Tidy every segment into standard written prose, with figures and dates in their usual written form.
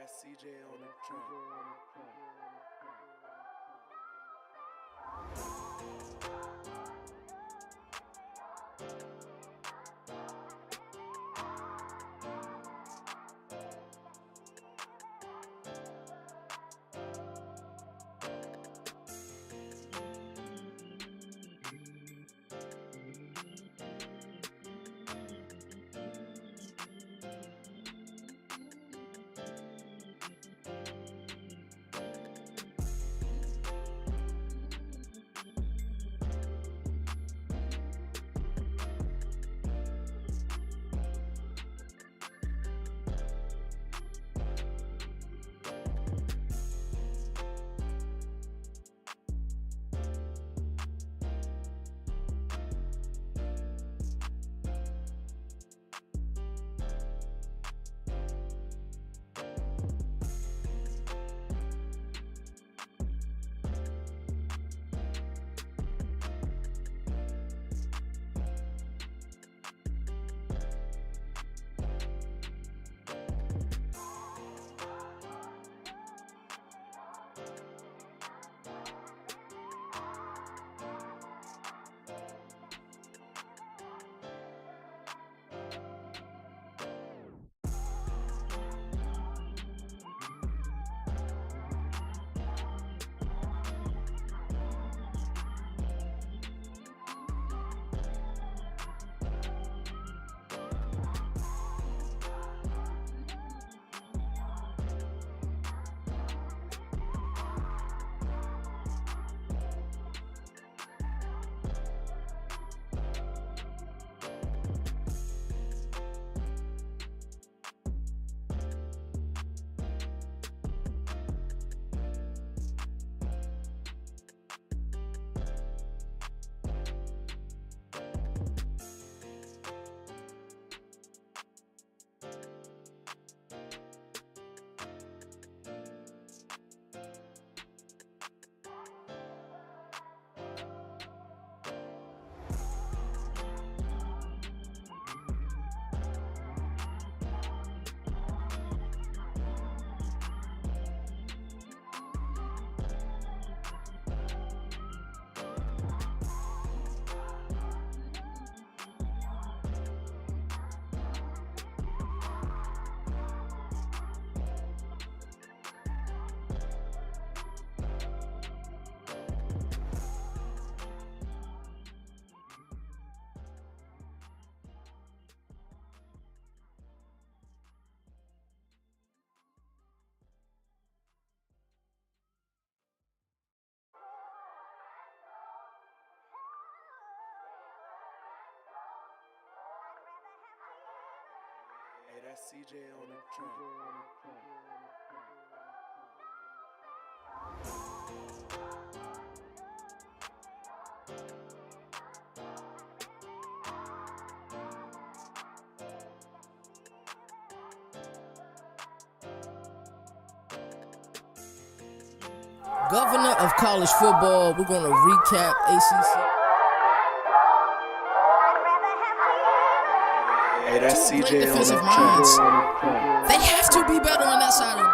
that's CJ on the track. Hey, that's CJ on the track. Governor of college football, we're going to recap ACC. Hey, that's Two CJ great on defensive the minds. track. They have to be better on that side of the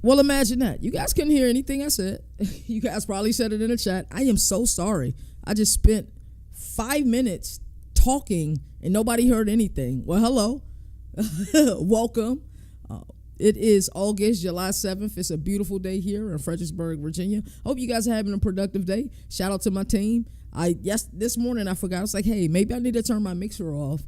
Well, imagine that. You guys couldn't hear anything I said. You guys probably said it in the chat. I am so sorry. I just spent 5 minutes talking and nobody heard anything. Well, hello. Welcome. It is August, July 7th. It's a beautiful day here in Fredericksburg, Virginia. Hope you guys are having a productive day. Shout out to my team. This morning I forgot. I was like, hey, maybe I need to turn my mixer off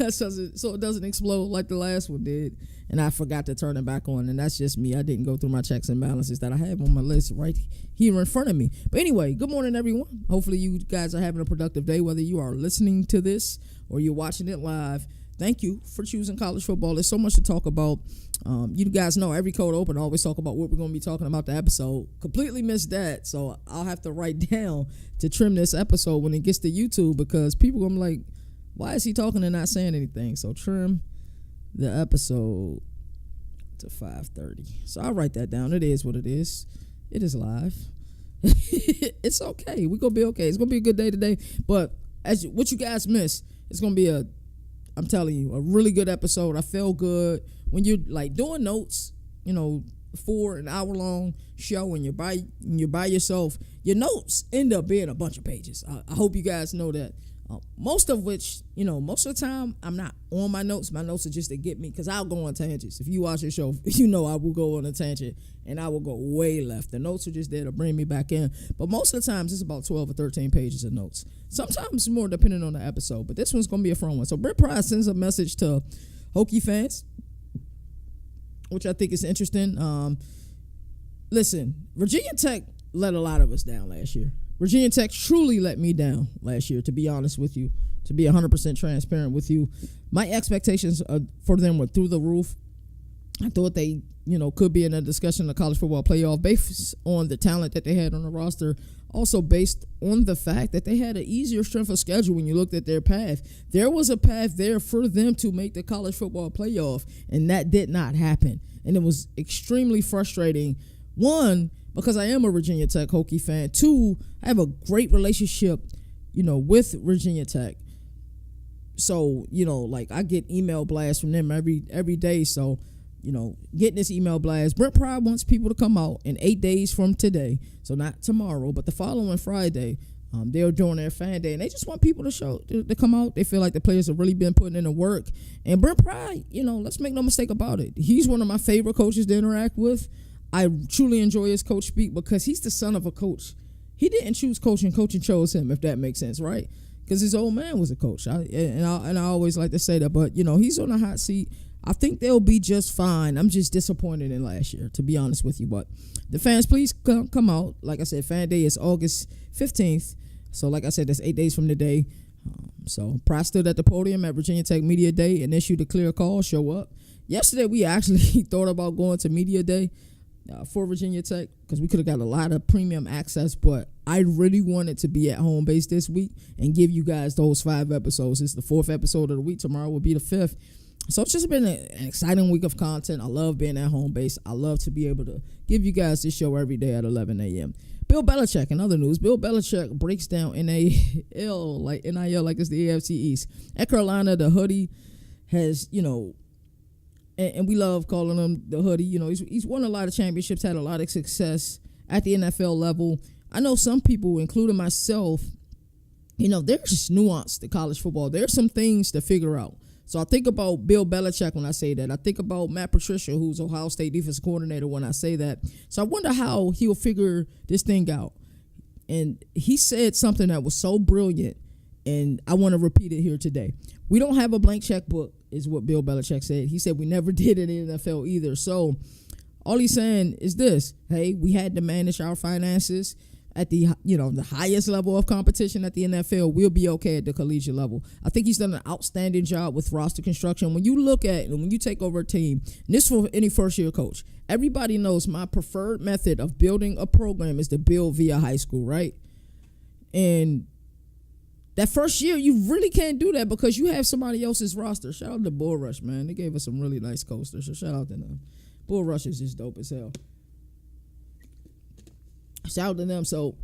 so it doesn't explode like the last one did. And I forgot to turn it back on. And that's just me. I didn't go through my checks and balances that I have on my list right here in front of me. But anyway, good morning, everyone. Hopefully you guys are having a productive day, whether you are listening to this or you're watching it live. Thank you for choosing college football. There's so much to talk about. You guys know every cold open I always talk about what we're going to be talking about the episode. Completely missed that, so I'll have to write down to trim this episode when it gets to YouTube because people going to be like, why is he talking and not saying anything? So trim the episode to 5:30. So I'll write that down. It is what it is. It is live. It's okay. We're going to be okay. It's going to be a good day today. But what you guys missed, it's going to be I'm telling you, a really good episode. I felt good. When you're like doing notes, for an hour long show and you're by yourself, your notes end up being a bunch of pages. I hope you guys know that. Most of which, most of the time I'm not on my notes. My notes are just to get me, because I'll go on tangents. If you watch the show, I will go on a tangent and I will go way left. The notes are just there to bring me back in. But most of the times it's about 12 or 13 pages of notes. Sometimes more depending on the episode. But this one's going to be a fun one. So Brent Price sends a message to Hokie fans, which I think is interesting. Listen, Virginia Tech let a lot of us down last year. Virginia Tech truly let me down last year, to be honest with you, to be 100% transparent with you. My expectations for them were through the roof. I thought they, could be in a discussion of the college football playoff based on the talent that they had on the roster, also based on the fact that they had an easier strength of schedule when you looked at their path. There was a path there for them to make the college football playoff, and that did not happen. And it was extremely frustrating. One, because I am a Virginia Tech Hokie fan. Two, I have a great relationship, with Virginia Tech. So, I get email blasts from them every day. So, getting this email blast. Brent Pride wants people to come out in 8 days from today. So not tomorrow, but the following Friday. They're doing their fan day, and they just want people to come out. They feel like the players have really been putting in the work. And Brent Pride, let's make no mistake about it. He's one of my favorite coaches to interact with. I truly enjoy his coach speak because he's the son of a coach. He didn't choose coaching chose him, if that makes sense, right? Because his old man was a coach. I always like to say that, but he's on a hot seat. I think they'll be just fine. I'm just disappointed in last year, to be honest with you. But the fans, please come out. Like I said, fan day is August 15th. So like I said, that's 8 days from today. So Price stood at the podium at Virginia Tech Media Day and issued a clear call, show up. Yesterday, we actually thought about going to Media Day for Virginia Tech because we could have got a lot of premium access, but I really wanted to be at home base this week and give you guys those 5 episodes. It's the 4th episode of the week. Tomorrow will be the 5th. So it's just been an exciting week of content. I love being at home base. I love to be able to give you guys this show every day at 11 a.m. Bill Belichick, in other news, Bill Belichick breaks down NIL like it's the AFC East. At Carolina, the hoodie has, and we love calling him the hoodie. He's won a lot of championships, had a lot of success at the NFL level. I know some people, including myself, there's just nuance to college football. There's some things to figure out. So I think about Bill Belichick when I say that. I think about Matt Patricia, who's Ohio State defensive coordinator, when I say that. So I wonder how he'll figure this thing out. And he said something that was so brilliant, and I want to repeat it here today. We don't have a blank checkbook, is what Bill Belichick said. He said we never did it in the NFL either. So all he's saying is this: hey, we had to manage our finances at the highest level of competition at the NFL. We'll be okay at the collegiate level. I think he's done an outstanding job with roster construction. When you look at and when you take over a team, and this for any first-year coach, everybody knows my preferred method of building a program is to build via high school, right? And that first year, you really can't do that because you have somebody else's roster. Shout out to Bull Rush, man. They gave us some really nice coasters, so shout out to them. Bull Rush is just dope as hell. Shout out to them. So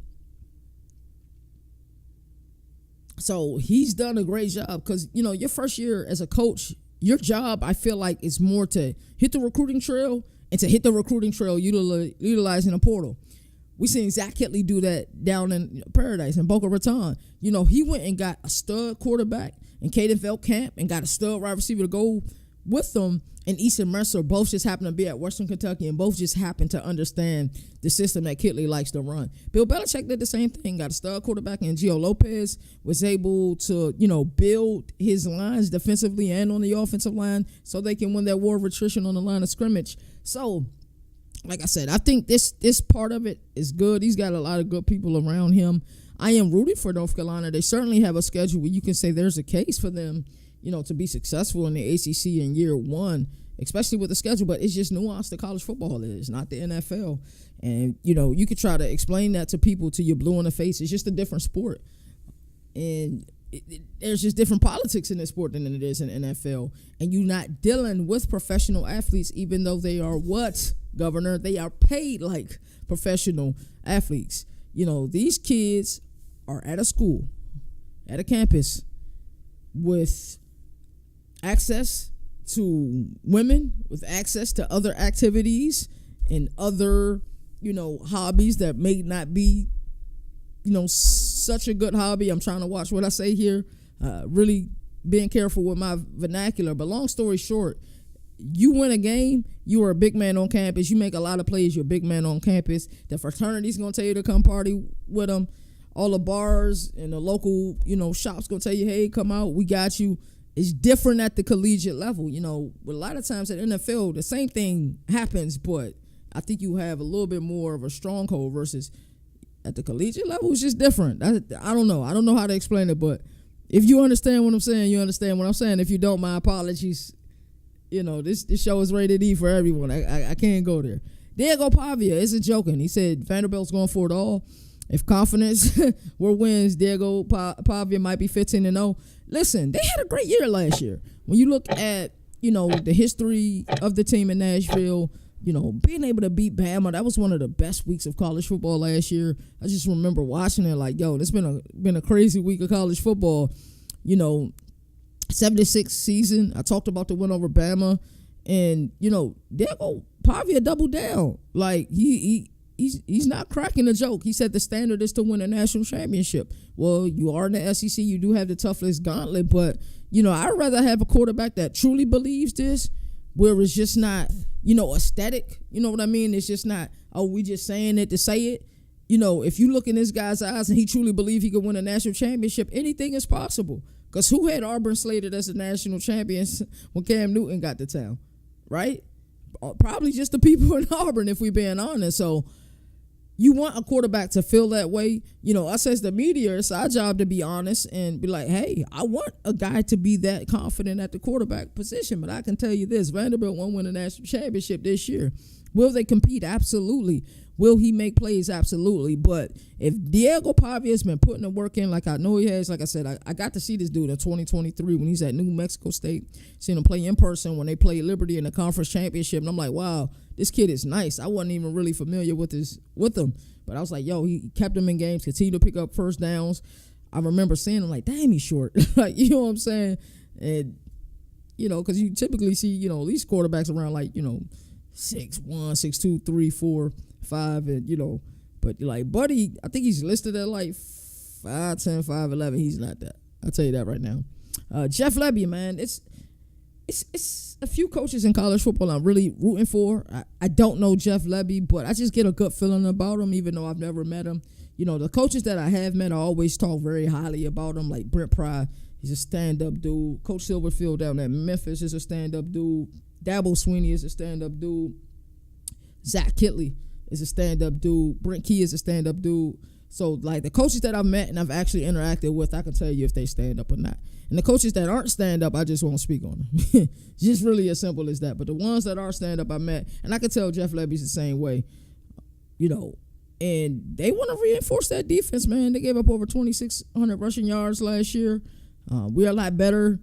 he's done a great job because, your first year as a coach, your job, I feel like, is more to hit the recruiting trail and to hit the recruiting trail utilizing a portal. We seen Zach Kitley do that down in Paradise in Boca Raton. He went and got a stud quarterback in Caden Feldkamp and got a stud wide receiver to go with them and Easton Mercer both just happen to be at Western Kentucky and both just happen to understand the system that Kitley likes to run. Bill Belichick did the same thing. Got a stud quarterback in Gio Lopez, was able to, build his lines defensively and on the offensive line so they can win that war of attrition on the line of scrimmage. So, like I said, I think this part of it is good. He's got a lot of good people around him. I am rooting for North Carolina. They certainly have a schedule where you can say there's a case for them, to be successful in the ACC in year one, especially with the schedule. But it's just nuanced to college football is, not the NFL. And, you could try to explain that to people till you're blue in the face. It's just a different sport. And there's just different politics in this sport than it is in NFL. And you're not dealing with professional athletes, even though they are what, Governor? They are paid like professional athletes. These kids are at a school, at a campus, with access to women, with access to other activities and other, hobbies that may not be, such a good hobby. I'm trying to watch what I say here, really being careful with my vernacular. But long story short, you win a game, you are a big man on campus. You make a lot of plays, you're a big man on campus. The fraternity's going to tell you to come party with them. All the bars and the local, shops going to tell you, hey, come out, we got you. It's different at the collegiate level. But a lot of times at NFL, the same thing happens, but I think you have a little bit more of a stronghold versus at the collegiate level. It's just different. I don't know. I don't know how to explain it, but if you understand what I'm saying, you understand what I'm saying. If you don't, my apologies. This show is rated E for everyone. I can't go there. Diego Pavia isn't joking. He said Vanderbilt's going for it all. If confidence were wins, Diego Pavia might be 15-0. Listen, they had a great year last year. When you look at, the history of the team in Nashville, being able to beat Bama, that was one of the best weeks of college football last year. I just remember watching it like, this been a crazy week of college football. 76 season, I talked about the win over Bama, and Diego Pavia doubled down. Like he's not cracking a joke. He said the standard is to win a national championship. Well, you are in the SEC, you do have the toughest gauntlet, but I'd rather have a quarterback that truly believes this, where it's just not aesthetic. You know what I mean? It's just not, we just saying it to say it. If you look in this guy's eyes and he truly believes he could win a national championship, anything is possible. Because who had Auburn slated as the national champions when Cam Newton got to town, right? Probably just the people in Auburn, if we're being honest. So you want a quarterback to feel that way. Us as the media, it's our job to be honest and be like, hey, I want a guy to be that confident at the quarterback position. But I can tell you this, Vanderbilt won't win a national championship this year. Will they compete? Absolutely. Will he make plays? Absolutely. But if Diego Pavia has been putting the work in like I know he has, like I said, I got to see this dude in 2023 when he's at New Mexico State, seen him play in person when they played Liberty in the conference championship. And I'm like, wow, this kid is nice. I wasn't even really familiar with him. But I was like, he kept him in games, continued to pick up first downs. I remember seeing him like, damn, he's short. Like, you know what I'm saying? And, because you typically see, these quarterbacks around like, 6'1", 6'2", 3, 4, 5, and but like Buddy, I think he's listed at like 5'10", 5'11". He's not that. I'll tell you that right now. Jeff Lebby, man, it's a few coaches in college football I'm really rooting for. I don't know Jeff Lebby, but I just get a good feeling about him, even though I've never met him. The coaches that I have met, I always talk very highly about him, like Brent Pry. He's a stand-up dude. Coach Silverfield down at Memphis is a stand-up dude. Dabo Sweeney is a stand-up dude. Zach Kitley is a stand-up dude. Brent Key is a stand-up dude. So, like, the coaches that I've met and I've actually interacted with, I can tell you if they stand up or not. And the coaches that aren't stand-up, I just won't speak on them. Just really as simple as that. But the ones that are stand-up, I met. And I can tell Jeff Lebby's the same way. And they want to reinforce that defense, man. They gave up over 2,600 rushing yards last year. We're a lot better,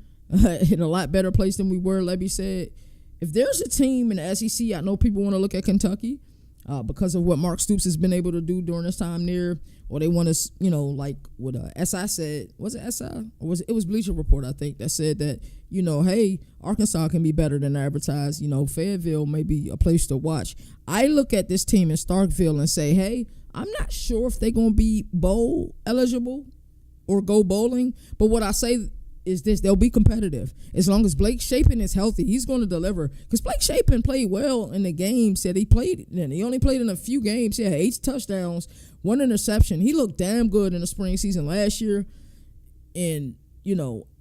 in a lot better place than we were, Lebby said. If there's a team in the SEC, I know people want to look at Kentucky because of what Mark Stoops has been able to do during his time there, or they want to, like what SI said. Was it SI? Or it was Bleacher Report, I think, that said that, hey, Arkansas can be better than advertised. Fayetteville may be a place to watch. I look at this team in Starkville and say, hey, I'm not sure if they're going to be bowl eligible or go bowling, but what I say is this: they'll be competitive as long as Blake Shapen is healthy. He's going to deliver because Blake Shapen played well in the games that he played in. He only played in a few games. He had 8 touchdowns, 1 interception. He looked damn good in the spring season last year, and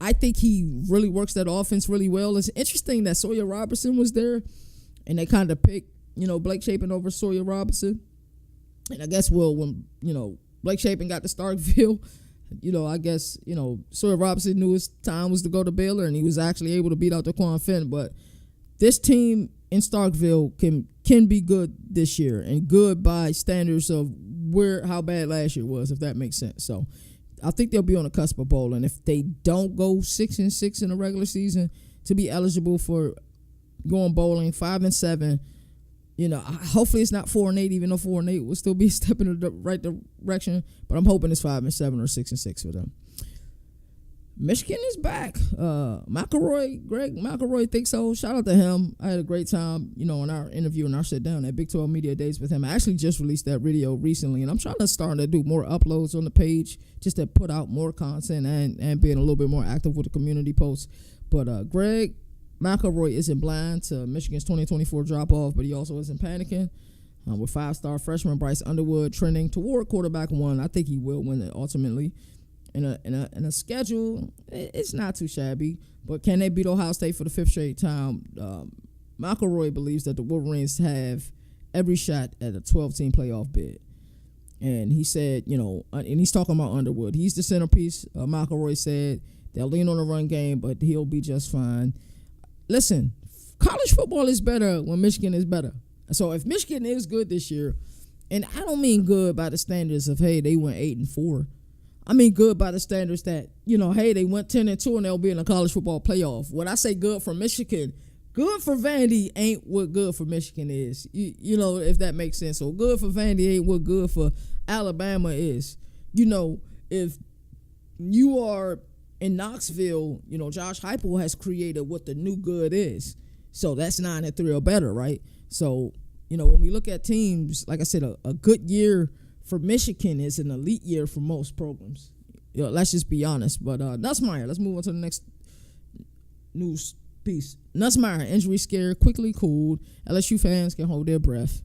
I think he really works that offense really well. It's interesting that Sawyer Robertson was there, and they kind of picked Blake Shapen over Sawyer Robinson. And I guess when Blake Shapen got to Starkville, I guess, Sawyer Robinson knew his time was to go to Baylor, and he was actually able to beat out Daquan Finn. But this team in Starkville can be good this year, and good by standards of how bad last year was, if that makes sense. So I think they'll be on the cusp of bowling. If they don't go 6-6 in the regular season to be eligible for going bowling, 5-7. Hopefully it's not 4-8, even though 4-8 will still be a step in the right direction. But I'm hoping it's 5-7 or 6-6 for them. Michigan is back. Greg McElroy thinks so. Shout out to him. I had a great time, in our interview and our sit down at Big 12 Media Days with him. I actually just released that video recently, and I'm trying to start to do more uploads on the page just to put out more content and being a little bit more active with the community posts. But Greg McElroy isn't blind to Michigan's 2024 drop-off, but he also isn't panicking. With 5-star freshman Bryce Underwood trending toward quarterback 1, I think he will win it ultimately. In a schedule, it's not too shabby, but can they beat Ohio State for the 5th straight time? McElroy believes that the Wolverines have every shot at a 12-team playoff bid. And he said, and he's talking about Underwood. He's the centerpiece. McElroy said they'll lean on the run game, but he'll be just fine. Listen, college football is better when Michigan is better. So if Michigan is good this year, and I don't mean good by the standards of, hey, they went 8-4. I mean good by the standards that, hey, they went 10-2 and they'll be in the college football playoff. When I say good for Michigan, good for Vandy ain't what good for Michigan is. If that makes sense. So good for Vandy ain't what good for Alabama is. If you are in Knoxville, Josh Heupel has created what the new good is. So that's 9-3 or better, right? So, when we look at teams, like I said, a good year for Michigan is an elite year for most programs. Let's just be honest. But Nussmeier, let's move on to the next news piece. Nussmeier, injury scare, quickly cooled. LSU fans can hold their breath.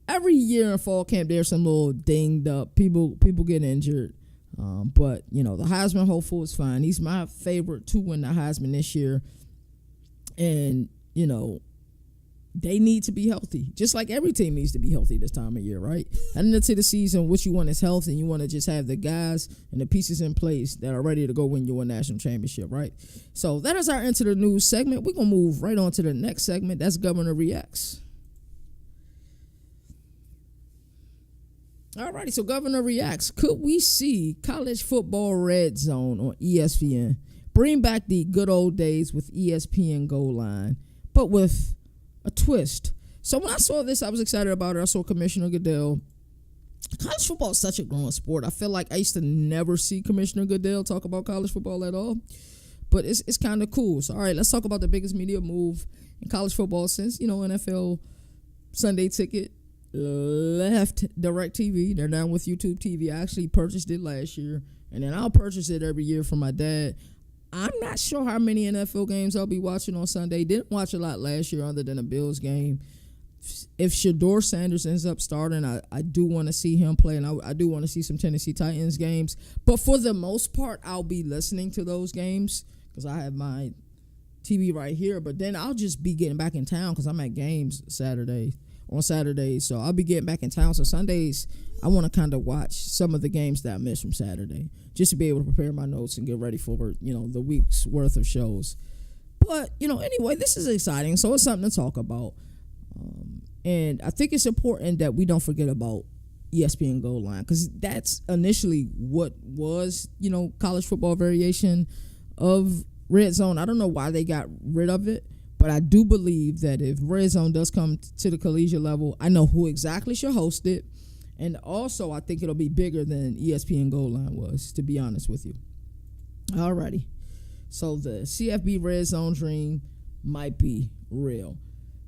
Every year in fall camp, there's some little dinged up. People get injured. But the Heisman hopeful is fine. He's my favorite to win the Heisman this year. And, they need to be healthy, just like every team needs to be healthy this time of year, right? Heading into the season, what you want is health, and you want to just have the guys and the pieces in place that are ready to go win you a national championship, right? So that is our Into the News segment. We're going to move right on to the next segment. That's Governor Reacts. All righty, so Governor Reacts. Could we see College Football RedZone on ESPN bring back the good old days with ESPN Goal Line, but with a twist? So when I saw this, I was excited about it. I saw Commissioner Goodell. College football is such a growing sport. I feel like I used to never see Commissioner Goodell talk about college football at all, but it's kind of cool. So all right, let's talk about the biggest media move in college football since NFL Sunday Ticket left DirecTV. They're down with YouTube TV. I actually purchased it last year, and then I'll purchase it every year for my dad. I'm not sure how many NFL games I'll be watching on Sunday. Didn't watch a lot last year other than a Bills game. If Shador Sanders ends up starting, I do want to see him play, and I do want to see some Tennessee Titans games. But for the most part, I'll be listening to those games because I have my TV right here. But then I'll just be getting back in town because I'm at games on Saturdays. So I'll be getting back in town. So Sundays, I want to kind of watch some of the games that I missed from Saturday just to be able to prepare my notes and get ready for, the week's worth of shows. But, anyway, this is exciting. So it's something to talk about. And I think it's important that we don't forget about ESPN Goal Line because that's initially what was, college football variation of RedZone. I don't know why they got rid of it. But I do believe that if RedZone does come to the collegiate level, I know who exactly should host it. And also, I think it'll be bigger than ESPN Goal Line was, to be honest with you. Alrighty. So the CFB RedZone dream might be real.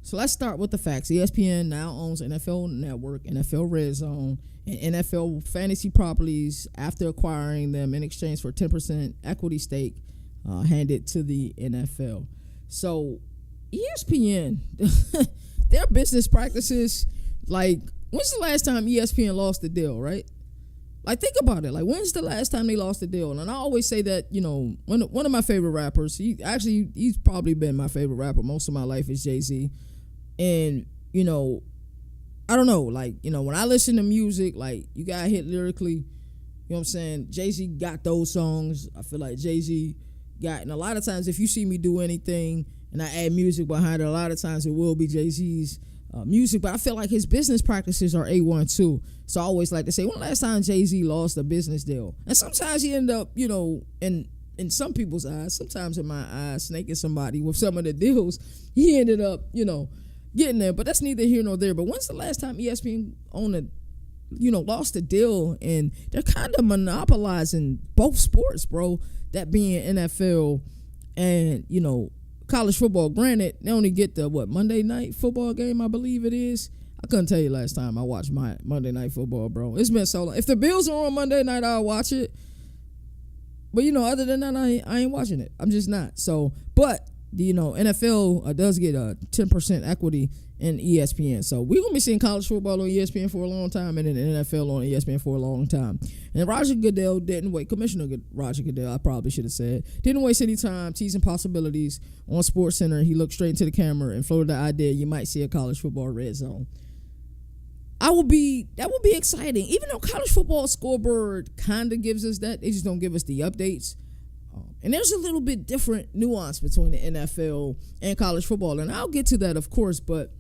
So let's start with the facts. ESPN now owns NFL Network, NFL RedZone, and NFL Fantasy Properties after acquiring them in exchange for 10% equity stake handed to the NFL. So ESPN, their business practices, like, when's the last time ESPN lost a deal, right? Like, think about it. Like, when's the last time they lost a deal? And I always say that, you know, one of my favorite rappers, he's probably been my favorite rapper most of my life, is Jay-Z. And, you know, I don't know, like, you know, when I listen to music, like, you got hit lyrically, you know what I'm saying? Jay-Z got those songs. I feel like Jay-Z got, and a lot of times if you see me do anything and I add music behind it, a lot of times it will be Jay-Z's music, but I feel like his business practices are A1 too. So I always like to say, when the last time Jay-Z lost a business deal? And sometimes he ended up, you know, in some people's eyes, sometimes in my eyes, snaking somebody with some of the deals. He ended up, you know, getting there, but that's neither here nor there. But when's the last time ESPN lost a deal? And they're kind of monopolizing both sports, bro, that being NFL and, you know, college football. Granted, they only get the Monday night football game, I believe it is. I couldn't tell you last time I watched my Monday night football, bro. It's been so long. If the Bills are on Monday night, I'll watch it. But, you know, other than that, I ain't watching it. I'm just not. So, but, you know, NFL does get a 10% equity in ESPN. So we're going to be seeing college football on ESPN for a long time, and then the NFL on ESPN for a long time. And Roger Goodell didn't wait. Commissioner Roger Goodell, I probably should have said, didn't waste any time teasing possibilities on SportsCenter. He looked straight into the camera and floated the idea you might see a college football red zone. That would be exciting. Even though college football scoreboard kind of gives us that, they just don't give us the updates. And there's a little bit different nuance between the NFL and college football, and I'll get to that, of course. But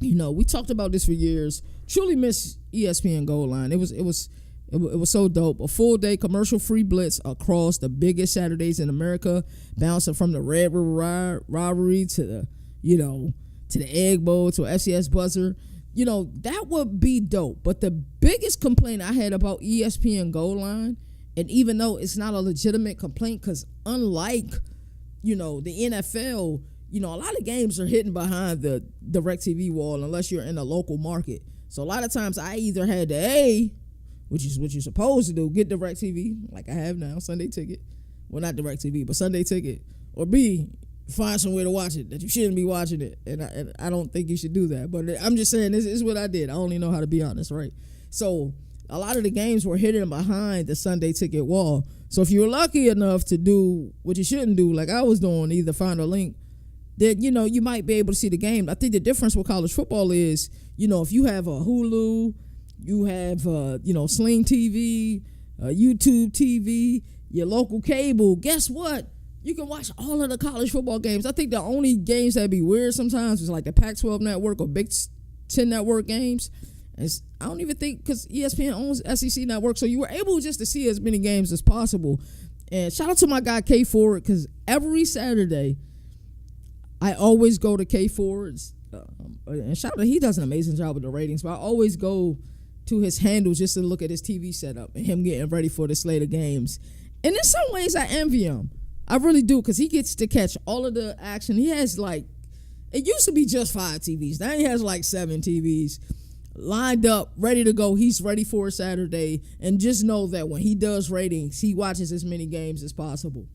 you know, we talked about this for years. Truly miss ESPN Goal Line. It was so dope. A full day commercial free blitz across the biggest Saturdays in America, bouncing from the Red River rivalry to the Egg Bowl to FCS buzzer. You know, that would be dope. But the biggest complaint I had about ESPN Goal Line, and even though it's not a legitimate complaint, because unlike, you know, the NFL, you know, a lot of games are hidden behind the DirecTV wall unless you're in a local market. So a lot of times I either had to A, which is what you're supposed to do, get DirecTV, like I have now, Sunday Ticket. Well, not DirecTV, but Sunday Ticket. Or B, find somewhere to watch it that you shouldn't be watching it. And I don't think you should do that. But I'm just saying, this is what I did. I only know how to be honest, right? So a lot of the games were hidden behind the Sunday Ticket wall. So if you were lucky enough to do what you shouldn't do, like I was doing, either find a link, that, you know, you might be able to see the game. I think the difference with college football is, you know, if you have a Hulu, you have, Sling TV, YouTube TV, your local cable, guess what? You can watch all of the college football games. I think the only games that'd be weird sometimes is like the Pac-12 network or Big Ten network games. I don't even think, because ESPN owns SEC network, so you were able just to see as many games as possible. And shout out to my guy K Forward, because every Saturday I always go to K Forward's, and shout out, he does an amazing job with the ratings, but I always go to his handles just to look at his TV setup and him getting ready for the slate of games. And in some ways I envy him. I really do, because he gets to catch all of the action. He has it used to be just 5 TVs. Now he has 7 TVs lined up, ready to go. He's ready for a Saturday. And just know that when he does ratings, he watches as many games as possible.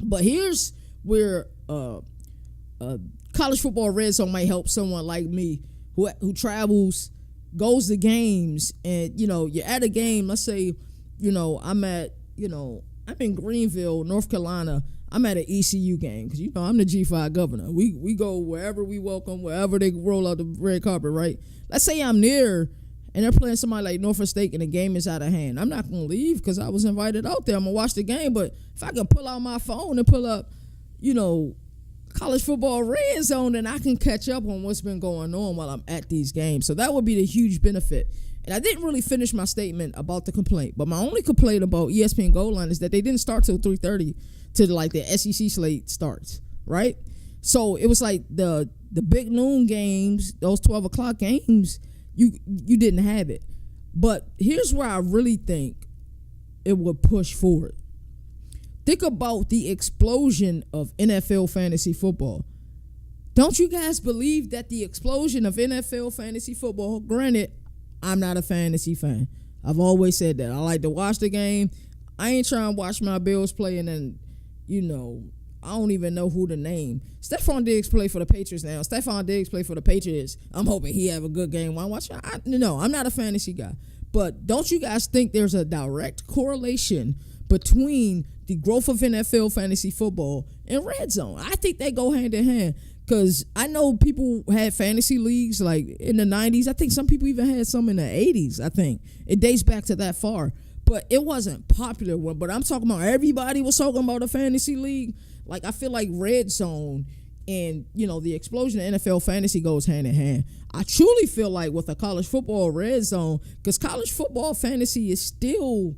But here's where college football red zone might help someone like me who travels, goes to games, and, you know, you're at a game. Let's say, you know, I'm in Greenville, North Carolina. I'm at an ECU game because, you know, I'm the G5 governor. We go wherever we welcome, wherever they roll out the red carpet, right? Let's say I'm near and they're playing somebody like Norfolk State and the game is out of hand. I'm not going to leave because I was invited out there. I'm going to watch the game. But if I can pull out my phone and pull up, you know, college football red zone, then I can catch up on what's been going on while I'm at these games. So that would be the huge benefit. And I didn't really finish my statement about the complaint, but my only complaint about ESPN Goal Line is that they didn't start till 3:30 till the SEC slate starts, right? So it was like the big noon games, those 12 o'clock games, you didn't have it. But here's where I really think it would push forward. Think about the explosion of NFL fantasy football. Don't you guys believe that the explosion of NFL fantasy football, granted, I'm not a fantasy fan. I've always said that. I like to watch the game. I ain't trying to watch my Bills play and then, I don't even know who to name. Stephon Diggs play for the Patriots now. Stephon Diggs play for the Patriots. I'm hoping he have a good game while watching. No, I'm not a fantasy guy. But don't you guys think there's a direct correlation between the growth of NFL fantasy football and red zone? I think they go hand in hand. Because I know people had fantasy leagues like in the 90s. I think some people even had some in the 80s, I think. It dates back to that far. But it wasn't popular one. But I'm talking about everybody was talking about a fantasy league. Like, I feel like red zone and, the explosion of NFL fantasy goes hand in hand. I truly feel like with a college football red zone, because college football fantasy is still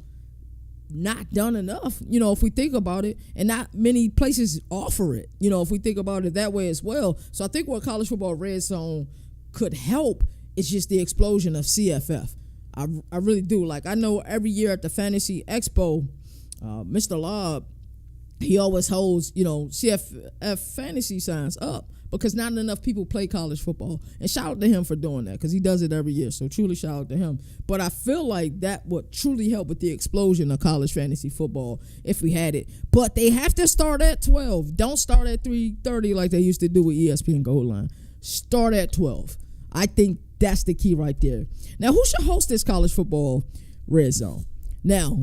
not done enough, if we think about it, and not many places offer it, if we think about it that way as well. So I think what college football red zone could help is just the explosion of CFF. I really do. Like, I know every year at the Fantasy Expo, Mr. Lobb, he always holds, CFF fantasy signs up because not enough people play college football. And shout out to him for doing that because he does it every year. So truly shout out to him. But I feel like that would truly help with the explosion of college fantasy football if we had it. But they have to start at 12. Don't start at 3:30 like they used to do with ESPN Gold Line. Start at 12. I think that's the key right there. Now, who should host this college football red zone? Now,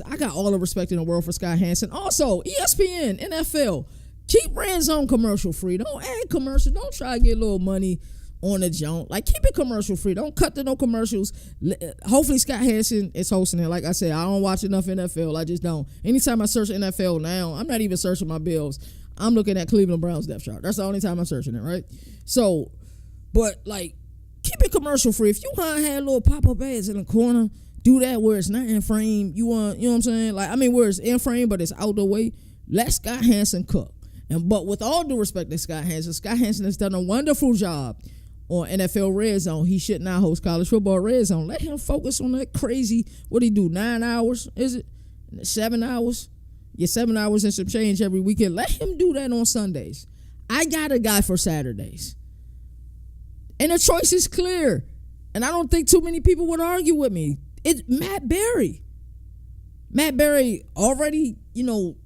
I got all the respect in the world for Scott Hansen. Also, ESPN, NFL, keep red zone commercial free. Don't add commercials. Don't try to get a little money on the junk. Like, keep it commercial free. Don't cut to no commercials. Hopefully, Scott Hansen is hosting it. Like I said, I don't watch enough NFL. I just don't. Anytime I search NFL now, I'm not even searching my Bills. I'm looking at Cleveland Browns depth chart. That's the only time I'm searching it, right? So, but, like, keep it commercial free. If you want to have little pop-up ads in the corner, do that where it's not in frame. You know what I'm saying? Like, where it's in frame, but it's out the way. Let Scott Hansen cook. But with all due respect to Scott Hansen has done a wonderful job on NFL Red Zone. He should not host college football Red Zone. Let him focus on that crazy, what do he do, 9 hours, is it? 7 hours? Yeah, 7 hours and some change every weekend. Let him do that on Sundays. I got a guy for Saturdays. And the choice is clear. And I don't think too many people would argue with me. It's Matt Berry. Matt Berry already,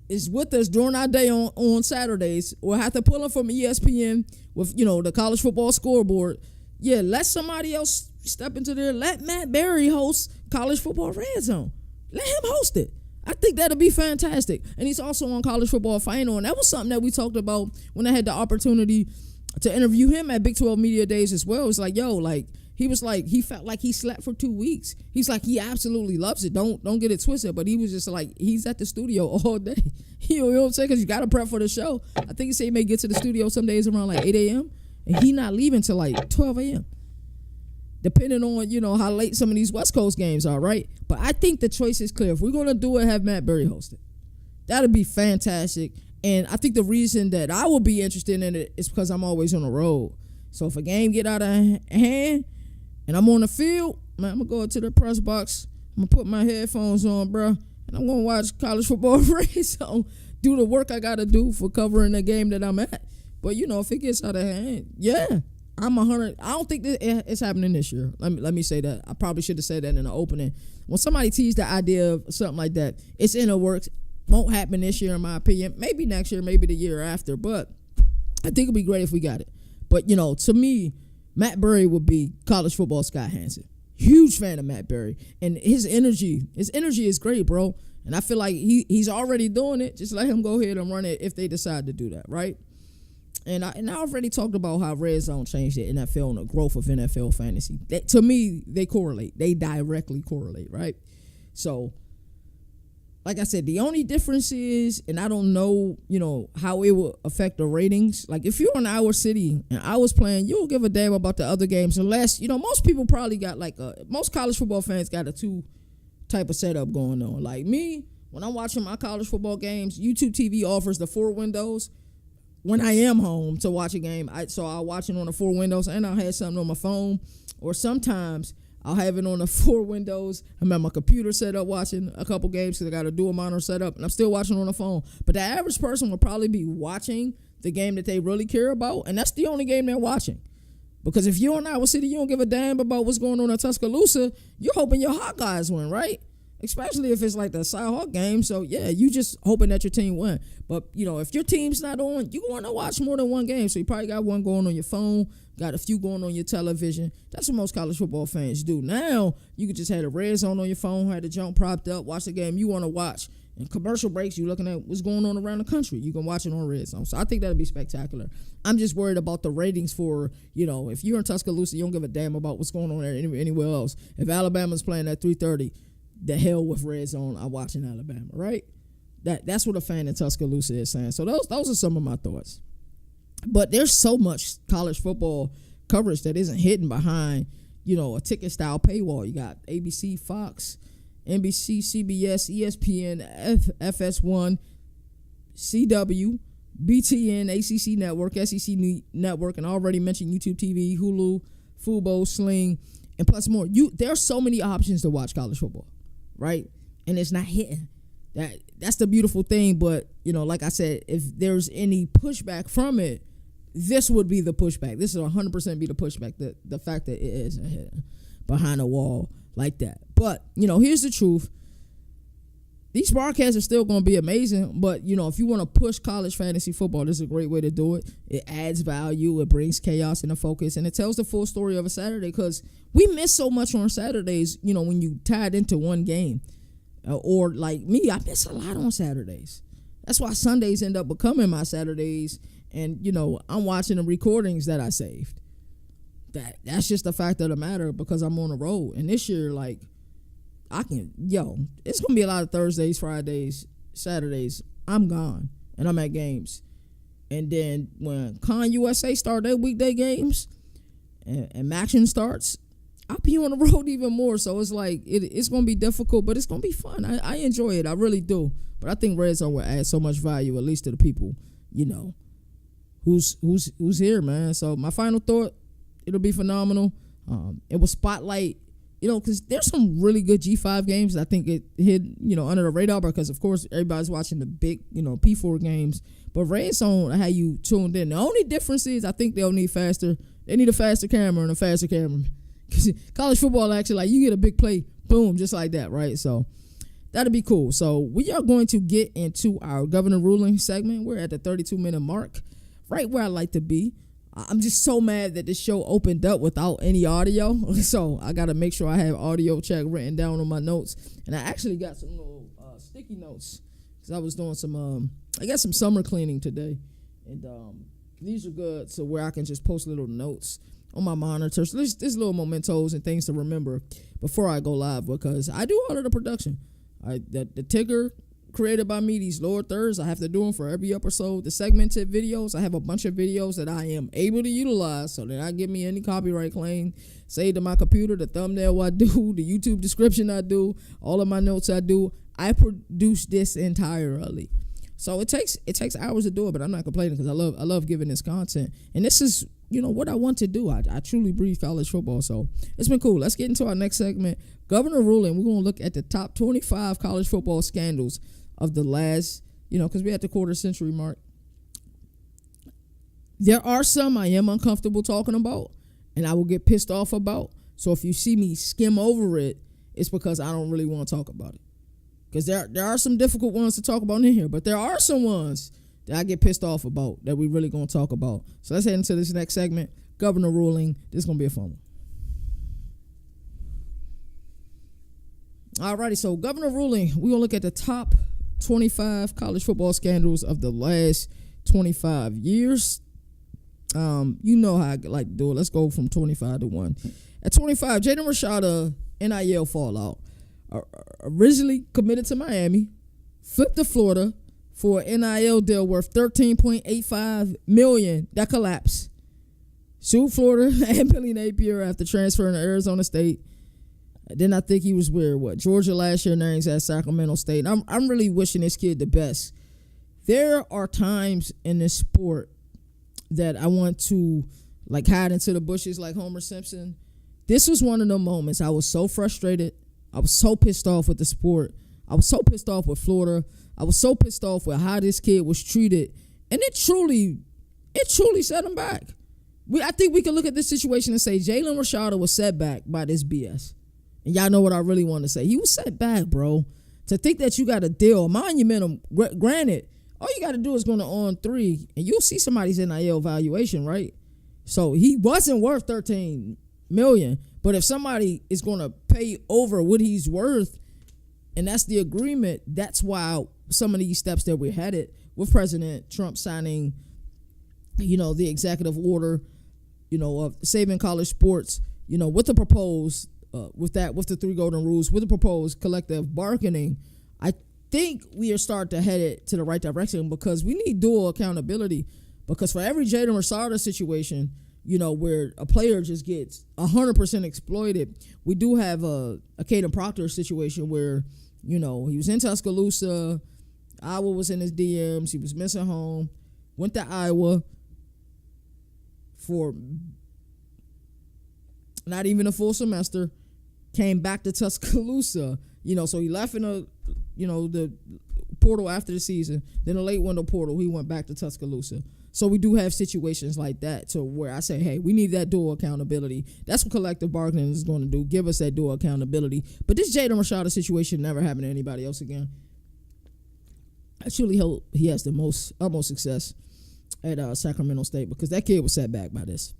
is with us during our day on Saturdays. We'll have to pull him from ESPN with, the college football scoreboard. Yeah, let somebody else step into there. Let Matt Berry host college football red zone. Let him host it. I think that'll be fantastic. And he's also on college football final. And that was something that we talked about when I had the opportunity to interview him at Big 12 Media Days as well. It's like, he was like, he felt like he slept for 2 weeks. He's like, he absolutely loves it. Don't get it twisted. But he was just like, he's at the studio all day. You know what I'm saying? Because you got to prep for the show. I think he said he may get to the studio some days around like 8 a.m. And he not leaving till like 12 a.m. Depending on, how late some of these West Coast games are, right? But I think the choice is clear. If we're going to do it, have Matt Berry host it. That'd be fantastic. And I think the reason that I will be interested in it is because I'm always on the road. So if a game get out of hand, and I'm on the field, man, I'm going to go to the press box. I'm going to put my headphones on, bro, and I'm going to watch college football red zone, do the work I got to do for covering the game that I'm at. But, if it gets out of hand, yeah, I'm 100. I don't think that it's happening this year. Let me say that. I probably should have said that in the opening. When somebody teased the idea of something like that, it's in the works. Won't happen this year, in my opinion. Maybe next year, maybe the year after. But I think it'd be great if we got it. But, to me, Matt Berry would be college football Scott Hansen. Huge fan of Matt Berry. And his energy is great, bro. And I feel like he's already doing it. Just let him go ahead and run it if they decide to do that, right? And I already talked about how Red Zone changed the NFL and the growth of NFL fantasy. To me, they correlate. They directly correlate, right? So, like I said, the only difference is, and I don't know, how it will affect the ratings. Like, if you're in our city and I was playing, you don't give a damn about the other games unless, most people probably got most college football fans got a 2 type of setup going on. Like me, when I'm watching my college football games, YouTube TV offers the 4 windows. When I am home to watch a game, I'll watch it on the 4 windows and I'll have something on my phone, or sometimes I'll have it on the 4 windows. I'm at my computer set up watching a couple games because I got a dual monitor set up, and I'm still watching on the phone. But the average person will probably be watching the game that they really care about, and that's the only game they're watching. Because if you're in Iowa City, you don't give a damn about what's going on in Tuscaloosa, you're hoping your Hawkeyes win, right? Especially if it's like the Cy-Hawk game. So, yeah, you just hoping that your team win. But, if your team's not on, you want to watch more than one game. So you probably got one going on your phone, got a few going on your television. That's what most college football fans do. Now, you could just have the red zone on your phone, have the jump propped up, watch the game you want to watch. In commercial breaks, you're looking at what's going on around the country. You can watch it on red zone. So I think that'll be spectacular. I'm just worried about the ratings for, if you're in Tuscaloosa, you don't give a damn about what's going on there anywhere else. If Alabama's playing at 3:30, the hell with red zone, I'm watching Alabama, right? That's what a fan in Tuscaloosa is saying. So those are some of my thoughts. But there's so much college football coverage that isn't hidden behind, a ticket style paywall. You got ABC, Fox, NBC, CBS, ESPN, FS1, CW, BTN, ACC Network, SEC Network, and I already mentioned YouTube TV, Hulu, Fubo, Sling, and plus more. There are so many options to watch college football, right? And it's not hitting. That's the beautiful thing. But, like I said, if there's any pushback from it, this would be the pushback. This is 100% be the pushback, the fact that it isn't hitting behind a wall like that. But, here's the truth. These broadcasts are still going to be amazing, but, if you want to push college fantasy football, this is a great way to do it. It adds value, it brings chaos into focus, and it tells the full story of a Saturday, because we miss so much on Saturdays, when you tied into one game. Or like me, I miss a lot on Saturdays. That's why Sundays end up becoming my Saturdays, and, I'm watching the recordings that I saved. That's just the fact of the matter, because I'm on the road. And this year, it's going to be a lot of Thursdays, Fridays, Saturdays. I'm gone, and I'm at games. And then when Con USA start their weekday games and Maction starts, I'll be on the road even more. So it's like, it's going to be difficult, but it's going to be fun. I enjoy it. I really do. But I think Red Zone will add so much value, at least to the people, who's here, man. So my final thought, it'll be phenomenal. It will spotlight, because there's some really good G5 games. I think it hit, under the radar, because, of course, everybody's watching the big, P4 games. But Red Zone, how you tuned in. The only difference is I think they need a faster camera and a faster cameraman. Because college football, actually, you get a big play, boom, just like that, right? So that'll be cool. So we are going to get into our governor ruling segment. We're at the 32-minute mark, right where I like to be. I'm just so mad that this show opened up without any audio. So I got to make sure I have audio check written down on my notes. And I actually got some little sticky notes, because I was doing I got some summer cleaning today. And these are good, so where I can just post little notes on my monitor. So there's little mementos and things to remember before I go live, because I do all of the production. The ticker created by me, these lower thirds, I have to do them for every episode. The segmented videos, I have a bunch of videos that I am able to utilize, so they're not give me any copyright claim. Saved to my computer, the thumbnail I do, the YouTube description I do, all of my notes I do. I produce this entirely. So it takes hours to do it, but I'm not complaining, because I love giving this content. And this is, what I want to do. I truly breathe college football. So it's been cool. Let's get into our next segment. Governor ruling. We're going to look at the top 25 college football scandals of the last, because we're at the quarter century mark. There are some I am uncomfortable talking about, and I will get pissed off about. So if you see me skim over it, it's because I don't really want to talk about it. Because there are some difficult ones to talk about in here, but there are some ones that I get pissed off about that we really going to talk about. So let's head into this next segment, governor ruling. This is going to be a fun one. Alrighty, so governor ruling, we're going to look at the top 25 college football scandals of the last 25 years. You know how I like to do it. Let's go from 25 to 1. At 25, Jaden Rashada NIL fallout. Originally committed to Miami, flipped to Florida for an NIL deal worth $13.85 million. That collapsed. Sued Florida and Billy Napier after transferring to Arizona State. Then I think he was with Georgia last year, now he's at Sacramento State. And I'm really wishing this kid the best. There are times in this sport that I want to hide into the bushes like Homer Simpson. This was one of the moments I was so frustrated. I was so pissed off with the sport. I was so pissed off with Florida. I was so pissed off with how this kid was treated And it truly set him back. I think we can look at this situation and say Jalen Rashada was set back by this BS. And y'all know what I really want to say. He was set back, bro. To think that you got a deal, monumentum, granted, all you got to do is go to On3, and you'll see somebody's NIL valuation, right? So he wasn't worth $13 million. But if somebody is going to pay over what he's worth, and that's the agreement, that's why some of these steps that we're headed with President Trump signing, the executive order, of saving college sports, with the proposed, with the 3 golden rules, with the proposed collective bargaining, I think we are starting to head it to the right direction because we need dual accountability. Because for every Jaden Rashada situation, where a player just gets 100% exploited, we do have a Caden Proctor situation where, he was in Tuscaloosa, Iowa was in his DMs, he was missing home, went to Iowa for not even a full semester, came back to Tuscaloosa, so he left in the portal after the season, then a late window portal, he went back to Tuscaloosa. So we do have situations like that to where I say, hey, we need that dual accountability. That's what collective bargaining is going to do, give us that dual accountability. But this Jaden Rashada situation never happened to anybody else again. I truly hope he has the utmost success at Sacramento State because that kid was set back by this.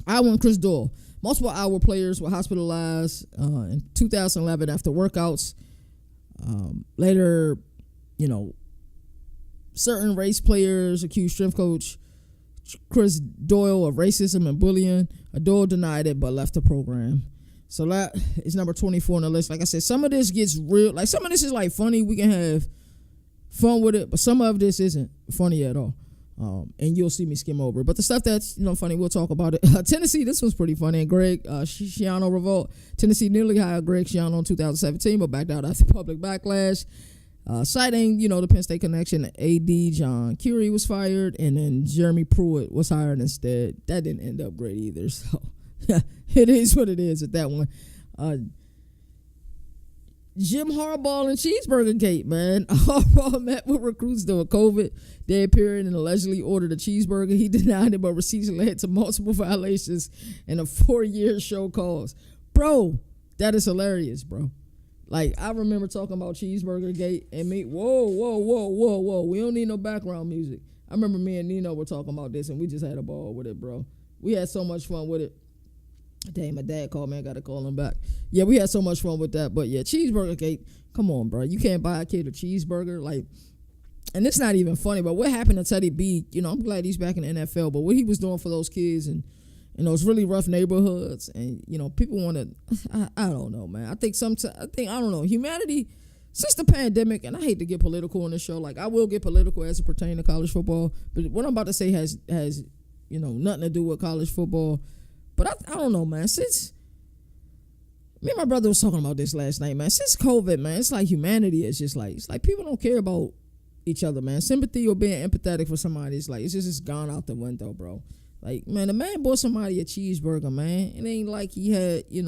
Iowa and Chris Doyle. Multiple Iowa players were hospitalized in 2011 after workouts. Later, certain race players accused strength coach Chris Doyle of racism and bullying. Doyle denied it but left the program. So that is number 24 on the list. Like I said, some of this gets real. Like some of this is like funny. We can have fun with it, but some of this isn't funny at all. And you'll see me skim over it. But the stuff that's funny, we'll talk about it. Tennessee, this was pretty funny. And Greg Schiano revolt. Tennessee nearly hired Greg Schiano in 2017, but backed out after public backlash. Citing, the Penn State connection, AD John Curie was fired, and then Jeremy Pruitt was hired instead. That didn't end up great either. So it is what it is at that one. Jim Harbaugh and Cheeseburger Gate, man. Harbaugh met with recruits during COVID day period and allegedly ordered a cheeseburger. He denied it, but receipts led to multiple violations and a 4-year show cause. Bro, that is hilarious, bro. Like, I remember talking about Cheeseburger Gate and me, whoa. We don't need no background music. I remember me and Nino were talking about this and we just had a ball with it, bro. We had so much fun with it. Dang, my dad called me. I got to call him back. Yeah, we had so much fun with that. But yeah, Cheeseburger Gate, come on, bro. You can't buy a kid a cheeseburger. Like, and it's not even funny, but what happened to Teddy B, I'm glad he's back in the NFL, but what he was doing for those kids and in those really rough neighborhoods and, people want to, I don't know, man. I don't know, humanity, since the pandemic, and I hate to get political on this show, like I will get political as it pertains to college football, but what I'm about to say has nothing to do with college football. But I don't know, man. Since me and my brother was talking about this last night, man. Since COVID, man, it's like humanity is just like, it's like people don't care about each other, man. Sympathy or being empathetic for somebody, it's just gone out the window, bro. Like, man, the man bought somebody a cheeseburger, man. It ain't like he had, I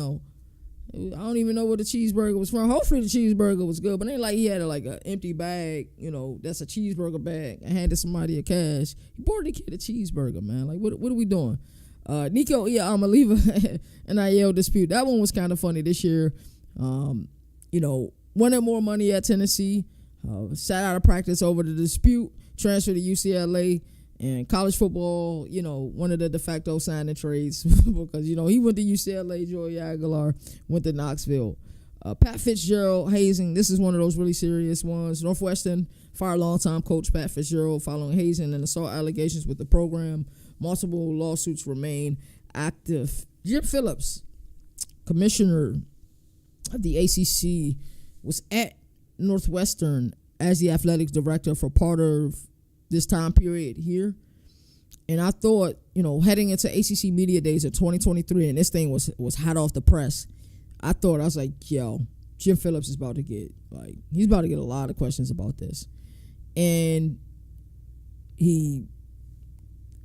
don't even know where the cheeseburger was from. Hopefully the cheeseburger was good, but it ain't like he had like an empty bag, that's a cheeseburger bag, and handed somebody a cash. He bought the kid a cheeseburger, man. Like, what are we doing? Nico Amaliva NIL dispute. That one was kind of funny this year. Wanted more money at Tennessee. Sat out of practice over the dispute. Transferred to UCLA. And college football, one of the de facto signing trades because, he went to UCLA. Joey Aguilar went to Knoxville. Pat Fitzgerald hazing. This is one of those really serious ones. Northwestern fired longtime coach Pat Fitzgerald following hazing and assault allegations with the program. Multiple lawsuits remain active. Jim Phillips, commissioner of the ACC, was at Northwestern as the athletics director for part of this time period here. And I thought, heading into ACC Media Days of 2023, and this thing was hot off the press, I was like, yo, Jim Phillips is about to get, he's about to get a lot of questions about this. And he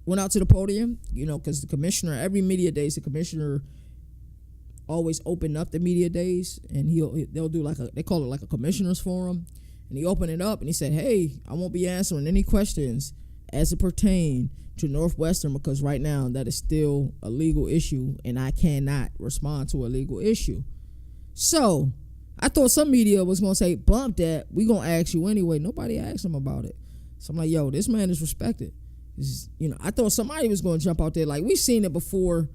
went out to the podium, because the commissioner, every media days, the commissioner always open up the media days, and they'll do they call it like a commissioner's forum. And he opened it up and he said, hey, I won't be answering any questions as it pertained to Northwestern, because right now that is still a legal issue and I cannot respond to a legal issue. So I thought some media was going to say, bump that, we going to ask you anyway. Nobody asked him about it. So I'm like, yo, this man is respected. I thought somebody was going to jump out there. Like, we've seen it before.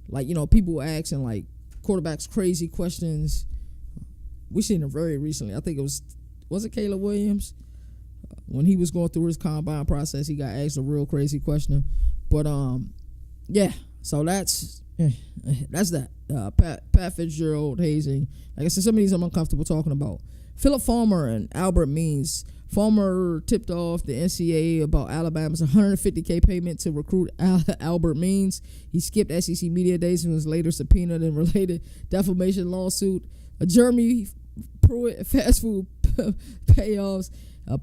Like, people asking, like, quarterbacks crazy questions. We seen it very recently. I think it was it Caleb Williams? When he was going through his combine process, he got asked a real crazy question. But, yeah. So that's that. Pat Fitzgerald hazing. Like I said, some of these I'm uncomfortable talking about. Philip Farmer and Albert Means. Farmer tipped off the NCAA about Alabama's $150K payment to recruit Albert Means. He skipped SEC media days and was later subpoenaed in related defamation lawsuit. Jeremy Pruitt, fast food payoffs.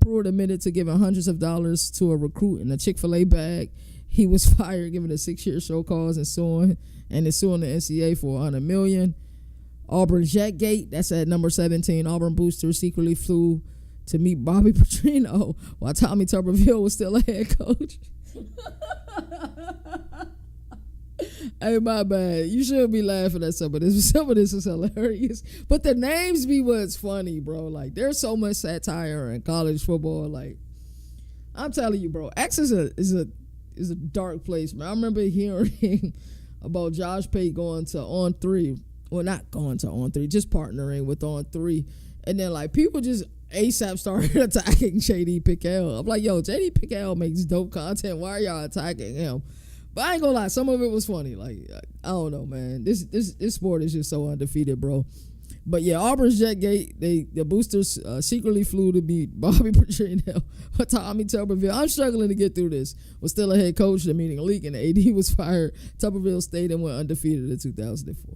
Pruitt admitted to giving hundreds of dollars to a recruit in a Chick-fil-A bag. He was fired, given a 6-year show cause and suing the NCAA for $100 million. Auburn Jetgate, that's at number 17. Auburn booster secretly flew to meet Bobby Petrino while Tommy Tuberville was still a head coach. Hey, my bad. You should be laughing at some of this. Some of this is hilarious. But the names be what's funny, bro. Like, there's so much satire in college football. Like, I'm telling you, bro. X is a dark place, man. I remember hearing about Josh Pate going to On 3. Well, not going to On 3, just partnering with On 3. And then, like, people just ASAP started attacking JD Pickell. I'm like, yo, JD Pickell makes dope content. Why are y'all attacking him? But I ain't gonna lie, some of it was funny. Like, I don't know, man. This sport is just so undefeated, bro. But yeah, Auburn's Jetgate, the boosters secretly flew to meet Bobby Petrino or Tommy Tuberville. I'm struggling to get through this. Was still a head coach. The meeting leaked and the AD was fired. Tuberville stayed and went undefeated in 2004.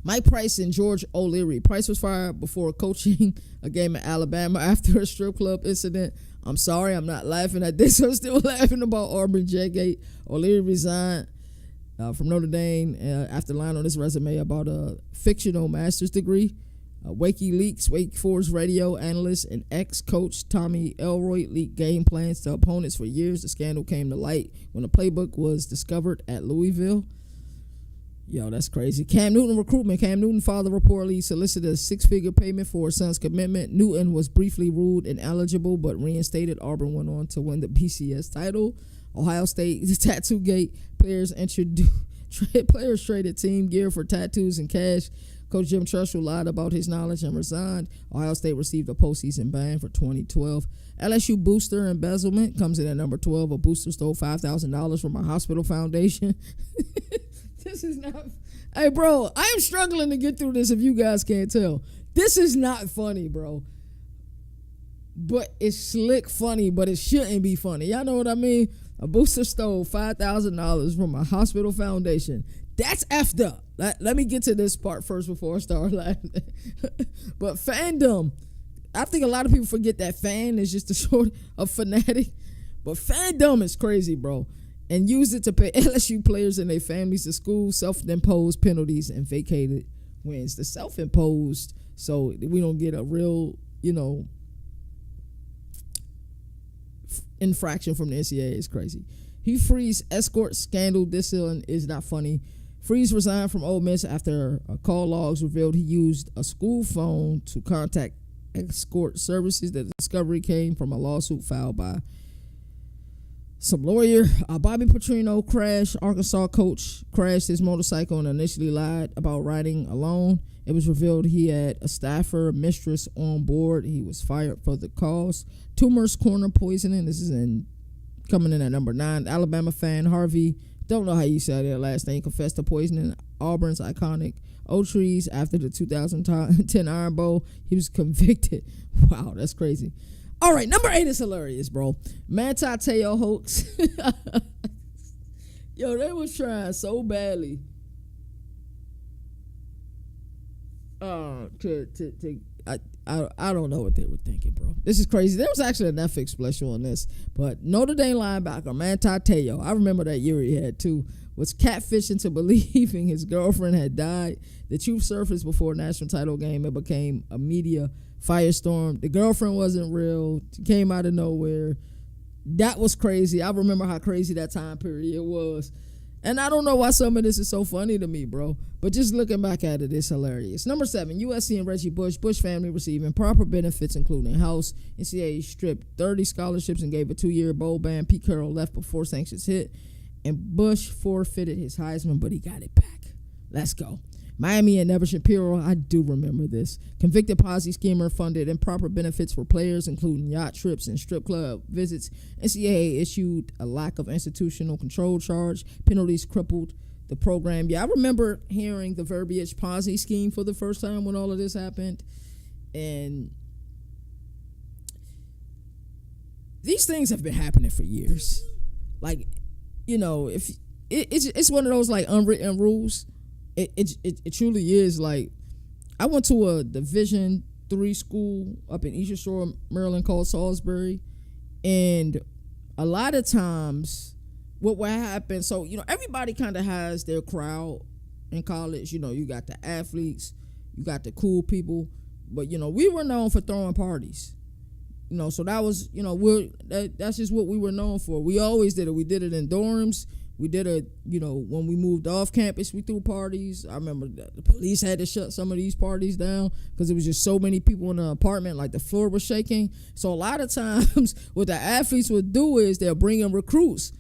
Mike Price and George O'Leary. Price was fired before coaching a game at Alabama after a strip club incident. I'm sorry, I'm not laughing at this. I'm still laughing about Auburn Jetgate. O'Leary resigned from Notre Dame after lying on his resume about a fictional master's degree. WikiLeaks, Wake Forest radio analyst and ex-coach Tommy Elroy leaked game plans to opponents for years. The scandal came to light when the playbook was discovered at Louisville. Yo, that's crazy. Cam Newton recruitment. Cam Newton father reportedly solicited a 6-figure payment for his son's commitment. Newton was briefly ruled ineligible but reinstated. Auburn went on to win the BCS title. Ohio State, the Tattoo Gate. Players traded team gear for tattoos and cash. Coach Jim Tressel lied about his knowledge and resigned. Ohio State received a postseason ban for 2012. LSU booster embezzlement comes in at number 12. A booster stole $5,000 from a hospital foundation. This is not... Hey, bro, I am struggling to get through this if you guys can't tell. This is not funny, bro. But it's slick funny, but it shouldn't be funny. Y'all know what I mean? A booster stole $5,000 from a hospital foundation. That's effed up. Let me get to this part first before I start laughing. But fandom, I think a lot of people forget that fan is just a short of fanatic. But fandom is crazy, bro. And used it to pay LSU players and their families to school, self-imposed penalties, and vacated wins. The self-imposed, so we don't get a real, infraction from the NCAA is crazy. Hugh Freeze escort scandal. This is not funny. Freeze resigned from Ole Miss after call logs revealed he used a school phone to contact escort services. The discovery came from a lawsuit filed by some lawyer. Bobby Petrino crashed. Arkansas coach crashed his motorcycle and initially lied about riding alone. It was revealed he had a staffer mistress on board. He was fired for the cause. Tumors corner poisoning. This is coming in at number 9. Alabama fan Harvey, don't know how you say their last name, confessed to poisoning Auburn's iconic Oak-Trees after the 2010 Iron Bowl. He was convicted. Wow, that's crazy. All right, number 8 is hilarious, bro. Manti Te'o hoax. Yo, they was trying so badly I don't know what they were thinking, bro. This is crazy. There was actually a Netflix special on this, but Notre Dame linebacker Manti Te'o, I remember that year he had too, was catfishing to believing his girlfriend had died. The truth surfaced before a national title game. It became a media firestorm. The girlfriend wasn't real. She came out of nowhere. That was crazy. I remember how crazy that time period was. And I don't know why some of this is so funny to me, bro. But just looking back at it, it's hilarious. Number 7, USC and Reggie Bush family receiving proper benefits, including house. NCAA stripped 30 scholarships and gave a 2-year bowl ban. Pete Carroll left before sanctions hit. And Bush forfeited his Heisman, but he got it back. Let's go. Miami and Never Shapiro, I do remember this. Convicted Ponzi schemer funded improper benefits for players, including yacht trips and strip club visits. NCAA issued a lack of institutional control charge. Penalties crippled the program. Yeah, I remember hearing the verbiage Ponzi scheme for the first time when all of this happened. And these things have been happening for years. Like, you know, if it's one of those like unwritten rules. It truly is. Like, I went to a Division III school up in Eastern Shore, Maryland, called Salisbury, and a lot of times what would happen, so, you know, everybody kind of has their crowd in college. You know, you got the athletes, you got the cool people, but, you know, we were known for throwing parties. You know, so that was, you know, that's just what we were known for. We always did it. We did it in dorms. We did it, you know, when we moved off campus, we threw parties. I remember the police had to shut some of these parties down because there was just so many people in the apartment, like the floor was shaking. So a lot of times what the athletes would do is they'll bring in recruits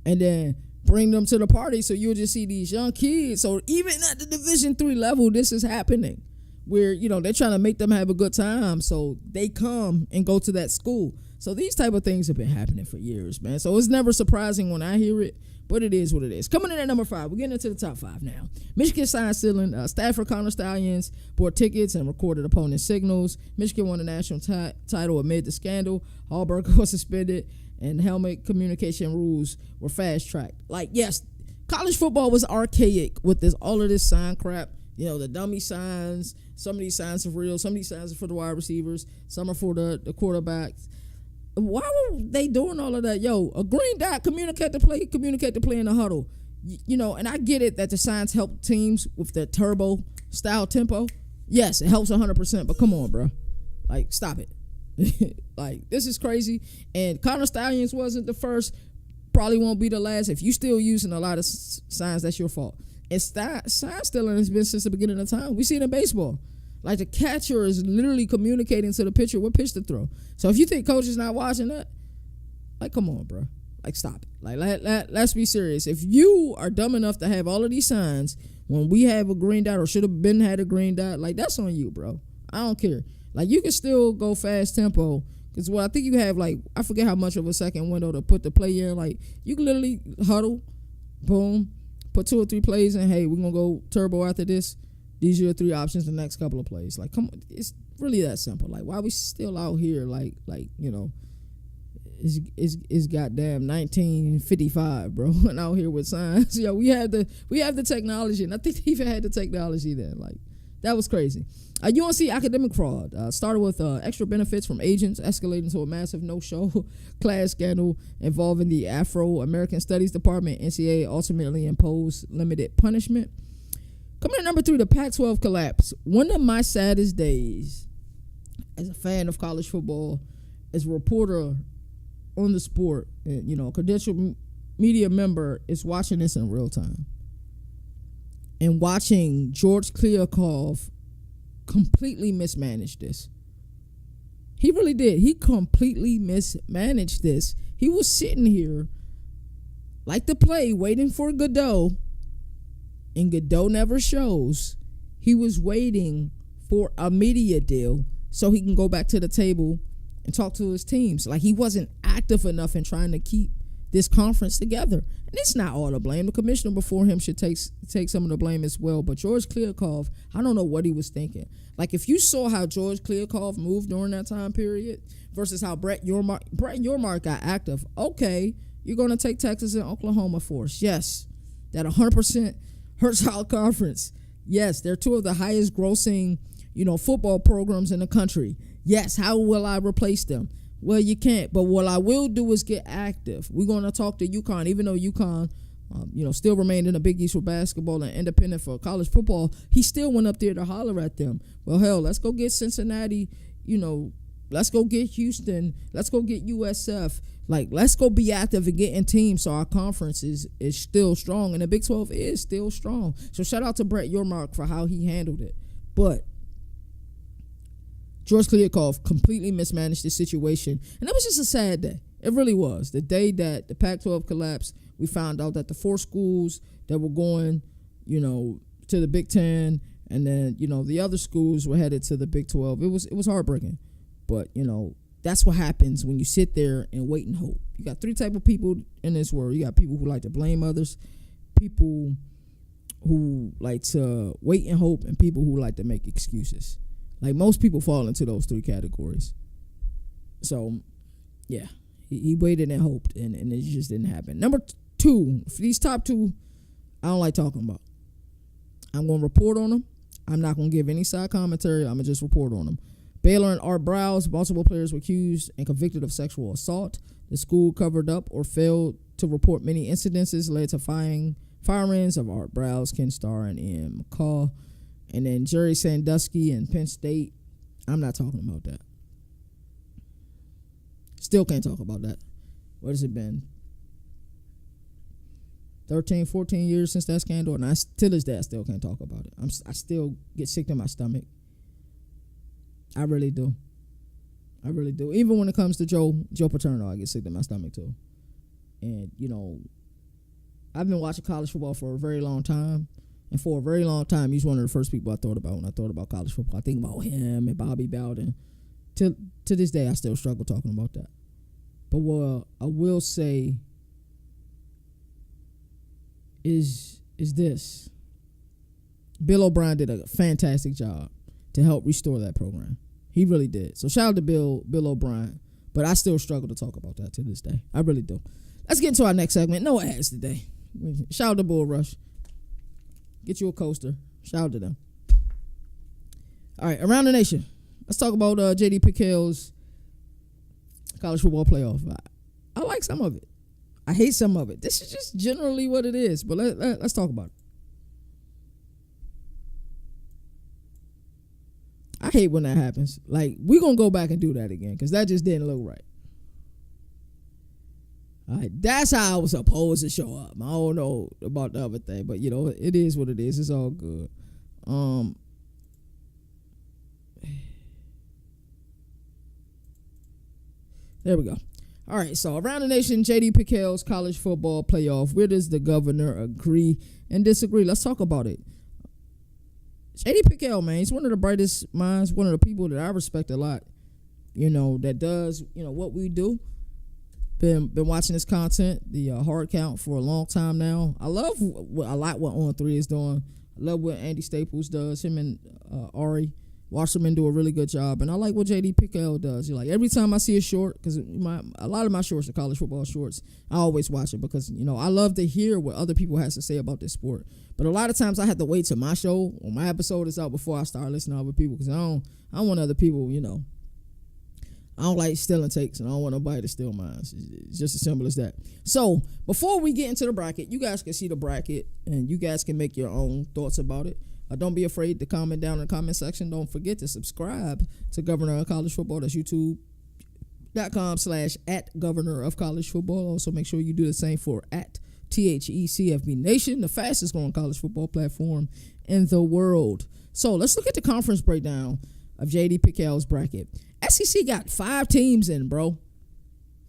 and then bring them to the party. So you'll just see these young kids. So even at the Division III level, this is happening where, you know, they're trying to make them have a good time. So they come and go to that school. So these type of things have been happening for years, man. So it's never surprising when I hear it. But it is what it is. Coming in at number 5, we're getting into the top 5 now. Michigan signed stealing Stafford Connor Stallions, bought tickets and recorded opponent signals. Michigan won the national title amid the scandal. Hallberg was suspended, and helmet communication rules were fast-tracked. Like, yes, college football was archaic with all of this sign crap. You know, the dummy signs. Some of these signs are real. Some of these signs are for the wide receivers. Some are for the quarterbacks. Why were they doing all of that? Yo, a green dot, communicate the play in the huddle. You know, and I get it that the signs help teams with their turbo style tempo. Yes, it helps 100%, but come on, bro. Like, stop it. Like, this is crazy. And Connor Stallions wasn't the first, probably won't be the last. If you still using a lot of signs, that's your fault. And sign stealing has been since the beginning of time. We see it in baseball. Like, the catcher is literally communicating to the pitcher what pitch to throw. So if you think coach is not watching that, like, come on, bro. Like, stop it. Like, let's be serious. If you are dumb enough to have all of these signs when we have a green dot or should have been had a green dot, like, that's on you, bro. I don't care. Like, you can still go fast tempo because, well, I think you have, like, I forget how much of a second window to put the play in. Like, you can literally huddle, boom, put 2 or 3 plays in. Hey, we're going to go turbo after this. These are your 3 options the next couple of plays. Like, come on, it's really that simple. Like, why are we still out here like you know, it's goddamn 1955, bro, and out here with signs. Yo, we have the technology, and I think they even had the technology then. Like, that was crazy. UNC academic fraud started with extra benefits from agents, escalating to a massive no-show class scandal involving the Afro-American Studies Department. NCAA ultimately imposed limited punishment. Coming at number 3, the Pac-12 collapse. One of my saddest days as a fan of college football, as a reporter on the sport, and, you know, a credentialed media member, is watching this in real time. And watching George Kliavkoff completely mismanage this. He really did. He completely mismanaged this. He was sitting here like the play, waiting for Godot. And Godot never shows. He was waiting for a media deal so he can go back to the table and talk to his teams. Like, he wasn't active enough in trying to keep this conference together. And it's not all the blame. The commissioner before him should take some of the blame as well. But George Kliavkoff, I don't know what he was thinking. Like, if you saw how George Kliavkoff moved during that time period versus how Brent Yormark got active. Okay, you're going to take Texas and Oklahoma for us. Yes, that 100% hurts our conference. Yes, they're 2 of the highest grossing, you know, football programs in the country. Yes, how will I replace them? Well, you can't. But what I will do is get active. We're going to talk to UConn, even though UConn, you know, still remained in the Big East for basketball and independent for college football. He still went up there to holler at them. Well, hell, let's go get Cincinnati, you know, Let's go get Houston. Let's go get USF. Like, let's go be active and get in teams so our conference is still strong. And the Big 12 is still strong. So shout out to Brent Yormark for how he handled it. But George Kliavkoff completely mismanaged the situation. And it was just a sad day. It really was. The day that the Pac-12 collapsed, we found out that the 4 schools that were going, to the Big 10, and then, the other schools were headed to the Big 12. It was heartbreaking. But, that's what happens when you sit there and wait and hope. You got 3 type of people in this world. You got people who like to blame others, people who like to wait and hope, and people who like to make excuses. Like, most people fall into those 3 categories. So, yeah, he waited and hoped, and it just didn't happen. Number 2, for these top 2, I don't like talking about. I'm going to report on them. I'm not going to give any side commentary. I'm going to just report on them. Baylor and Art Browse, Baltimore players were accused and convicted of sexual assault. The school covered up or failed to report many incidences led to firings of Art Browse, Ken Starr, and Ian McCall. And then Jerry Sandusky and Penn State. I'm not talking about that. Still can't talk about that. What has it been? 13, 14 years since that scandal, and to this day, I still can't talk about it. I still get sick to my stomach. I really do. Even when it comes to Joe Paterno, I get sick to my stomach too. And, I've been watching college football for a very long time. And for a very long time, he's one of the first people I thought about when I thought about college football. I think about him and Bobby Bowden. To this day, I still struggle talking about that. But what I will say is this. Bill O'Brien did a fantastic job to help restore that program. He really did. So shout out to Bill O'Brien. But I still struggle to talk about that to this day. I really do. Let's get into our next segment. No ads today. Shout out to Bull Rush. Get you a coaster. Shout out to them. All right, around the nation. Let's talk about JD Pickell's college football playoff. I like some of it. I hate some of it. This is just generally what it is. But let's talk about it. I hate when that happens. Like, we're going to go back and do that again because that just didn't look right. All right, that's how I was supposed to show up. I don't know about the other thing, but, it is what it is. It's all good. There we go. All right, so around the nation, JD Pickell's college football playoff. Where does the governor agree and disagree? Let's talk about it. JD Pickell, man, he's one of the brightest minds, one of the people that I respect a lot, that does, what we do. Been watching his content, the hard count, for a long time now. I love what On 3 is doing. I love what Andy Staples does. Him and Ari Wasserman do a really good job. And I like what JD Pickell does. Every time I see a short, because a lot of my shorts are college football shorts, I always watch it because, I love to hear what other people has to say about this sport. But a lot of times I have to wait till my show or my episode is out before I start listening to other people because I don't want other people, I don't like stealing takes, and I don't want nobody to steal mine. It's just as simple as that. So, before we get into the bracket, you guys can see the bracket, and you guys can make your own thoughts about it. Don't be afraid to comment down in the comment section. Don't forget to subscribe to Governor of College Football. That's youtube.com/@Governor of College Football. Also, make sure you do the same for @THECFB Nation, the fastest growing college football platform in the world. So, let's look at the conference breakdown of JD Pickell's bracket. SEC got 5 teams in, bro.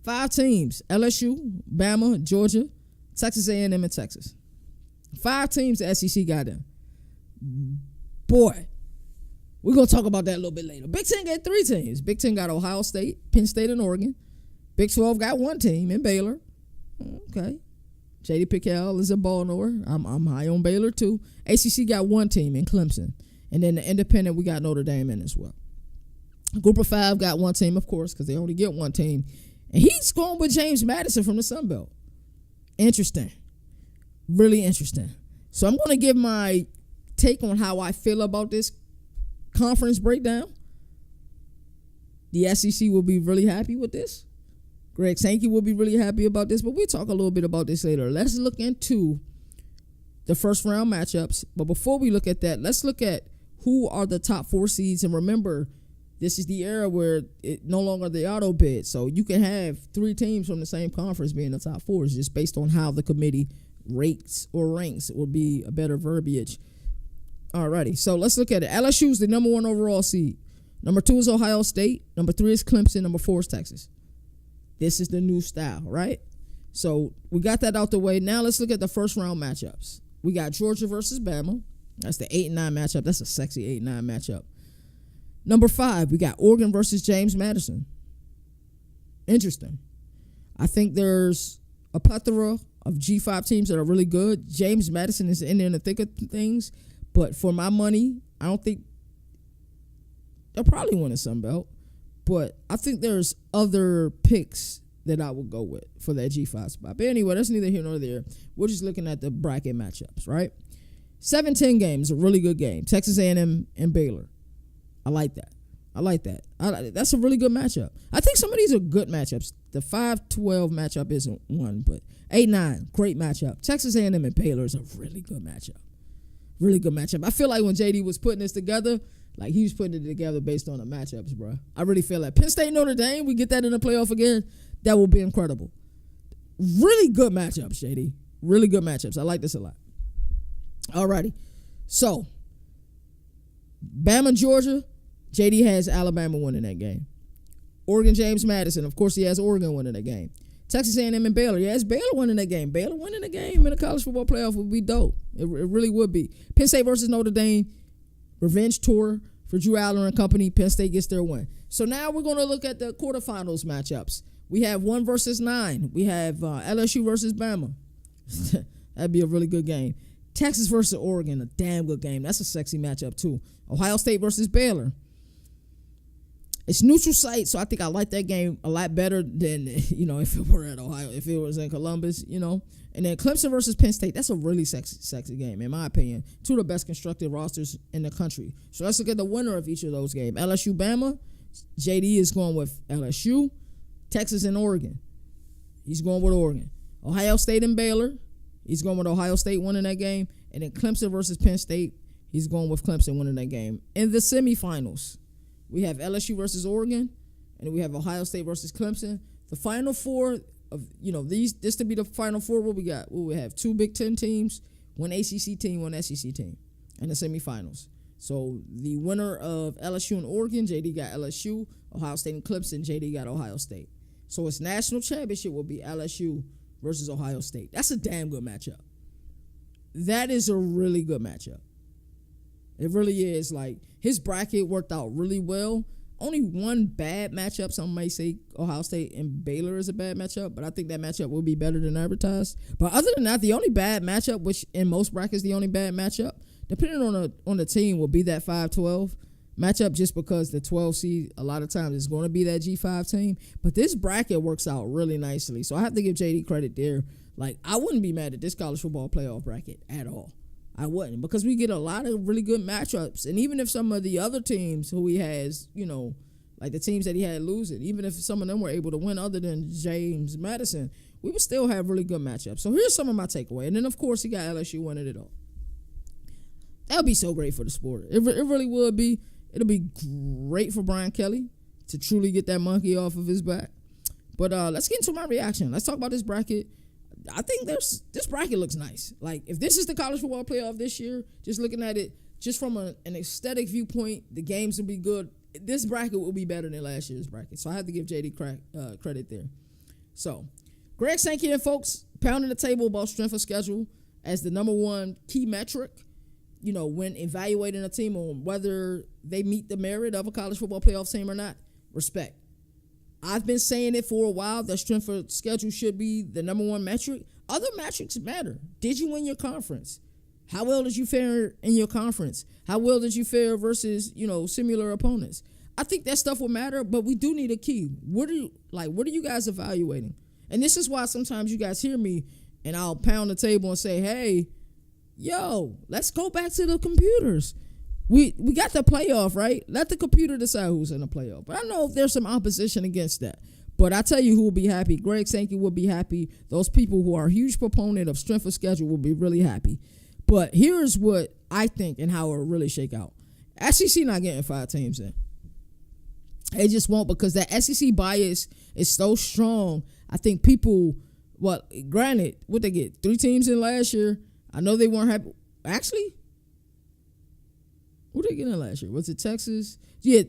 5 teams. LSU, Bama, Georgia, Texas A&M, and Texas. 5 teams the SEC got in. Boy, we're going to talk about that a little bit later. Big Ten got 3 teams. Big Ten got Ohio State, Penn State, and Oregon. Big 12 got 1 team in Baylor. Okay. JD Pickell is a Baltimore. I'm high on Baylor, too. ACC got 1 team in Clemson. And then the independent, we got Notre Dame in as well. Group of 5 got 1 team, of course, because they only get 1 team. And he's going with James Madison from the Sun Belt. Interesting. Really interesting. So I'm going to give my take on how I feel about this conference breakdown. The SEC will be really happy with this. Greg Sankey will be really happy about this, but we'll talk a little bit about this later. Let's look into the first round matchups. But before we look at that, let's look at who are the top 4 seeds. And remember, This is the era where it no longer the auto bid. So you can have 3 teams from the same conference being the top 4. It's just based on how the committee rates or ranks. It would be a better verbiage. Alrighty, so let's look at it. LSU is the number 1 overall seed. Number 2 is Ohio State. Number 3 is Clemson. Number 4 is Texas. This is the new style, right? So we got that out the way. Now let's look at the first round matchups. We got Georgia versus Bama. That's the 8-9 matchup. That's a sexy 8-9 matchup. Number 5, we got Oregon versus James Madison. Interesting. I think there's a plethora of G5 teams that are really good. James Madison is in there in the thick of things. But for my money, I don't think they'll probably win a Sun Belt. But I think there's other picks that I would go with for that G5 spot. But anyway, that's neither here nor there. We're just looking at the bracket matchups, right? 7-10 game is a really good game. Texas A&M and Baylor. I like that. That's a really good matchup. I think some of these are good matchups. The 5-12 matchup isn't one, but 8-9, great matchup. Texas A&M and Baylor is a really good matchup. Really good matchup. I feel like when JD was putting this together, like he was putting it together based on the matchups, bro. I really feel like Penn State, Notre Dame, we get that in the playoff again, that will be incredible. Really good matchups, JD. Really good matchups. I like this a lot. Alrighty. So, Bama, Georgia, JD has Alabama winning that game. Oregon, James Madison, of course he has Oregon winning that game. Texas A&M and Baylor, yeah, it's Baylor winning that game. Baylor winning the game in the college football playoff would be dope. It really would be. Penn State versus Notre Dame, revenge tour for Drew Allen and company. Penn State gets their win. So now we're going to look at the quarterfinals matchups. We have 1 versus 9. We have LSU versus Bama. That'd be a really good game. Texas versus Oregon, a damn good game. That's a sexy matchup too. Ohio State versus Baylor. It's neutral site, so I think I like that game a lot better than, if it were at Ohio, if it was in Columbus, And then Clemson versus Penn State, that's a really sexy game, in my opinion. 2 of the best constructed rosters in the country. So let's look at the winner of each of those games. LSU, Bama. JD is going with LSU. Texas and Oregon. He's going with Oregon. Ohio State and Baylor. He's going with Ohio State winning that game. And then Clemson versus Penn State. He's going with Clemson winning that game. In the semifinals, we have LSU versus Oregon, and we have Ohio State versus Clemson. The final 4 of this to be the final 4. What we got? Well, we have 2 Big Ten teams, 1 ACC team, 1 SEC team, in the semifinals. So the winner of LSU and Oregon, JD got LSU. Ohio State and Clemson, JD got Ohio State. So its national championship will be LSU versus Ohio State. That's a damn good matchup. That is a really good matchup. It really is. Like, his bracket worked out really well. Only one bad matchup. Some may say Ohio State and Baylor is a bad matchup, but I think that matchup will be better than advertised. But other than that, the only bad matchup, which in most brackets the only bad matchup, depending on the team, will be that 5-12 matchup, just because the 12 seed a lot of times is going to be that G5 team. But this bracket works out really nicely, so I have to give JD credit there. Like, I wouldn't be mad at this college football playoff bracket at all. I wouldn't, because we get a lot of really good matchups. And even if some of the other teams who he has, like the teams that he had losing, even if some of them were able to win other than James Madison, we would still have really good matchups. So here's some of my takeaway. And then, of course, he got LSU winning it all. That would be so great for the sport. It really would be. It'll be great for Brian Kelly to truly get that monkey off of his back. But let's get into my reaction. Let's talk about this bracket. I think this bracket looks nice. Like, if this is the college football playoff this year, just looking at it, just from an aesthetic viewpoint, the games will be good. This bracket will be better than last year's bracket. So I have to give JD credit there. So, Greg Sankey and folks pounding the table about strength of schedule as the number 1 key metric, when evaluating a team on whether they meet the merit of a college football playoff team or not. Respect. I've been saying it for a while that strength of schedule should be the number 1 metric. Other metrics matter. Did you win your conference? How well did you fare in your conference? How well did you fare versus, similar opponents? I think that stuff will matter, but we do need a key. What are you guys evaluating? And this is why sometimes you guys hear me and I'll pound the table and say, hey, let's go back to the computers. We got the playoff, right? Let the computer decide who's in the playoff. But I know there's some opposition against that. But I tell you who will be happy. Greg Sankey will be happy. Those people who are a huge proponent of strength of schedule will be really happy. But here's what I think and how it will really shake out. SEC not getting 5 teams in. They just won't, because that SEC bias is so strong. I think people, well, granted, what they get, 3 teams in last year. I know they weren't happy. Actually, who they get in last year? Was it Texas? Yeah,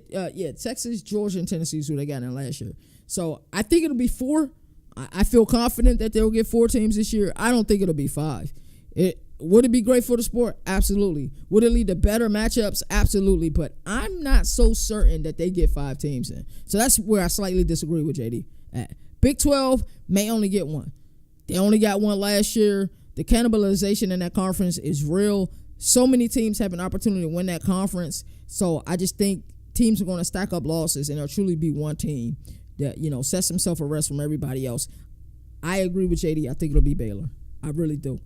Texas, Georgia, and Tennessee is who they got in last year. So I think it'll be 4. I feel confident that they'll get 4 teams this year. I don't think it'll be 5. Would it be great for the sport? Absolutely. Would it lead to better matchups? Absolutely. But I'm not so certain that they get 5 teams in. So that's where I slightly disagree with JD at. Big 12 may only get 1. They only got 1 last year. The cannibalization in that conference is real. So many teams have an opportunity to win that conference. So I just think teams are going to stack up losses, and there'll truly be one team that, sets themselves a rest from everybody else. I agree with JD. I think it'll be Baylor. I really do.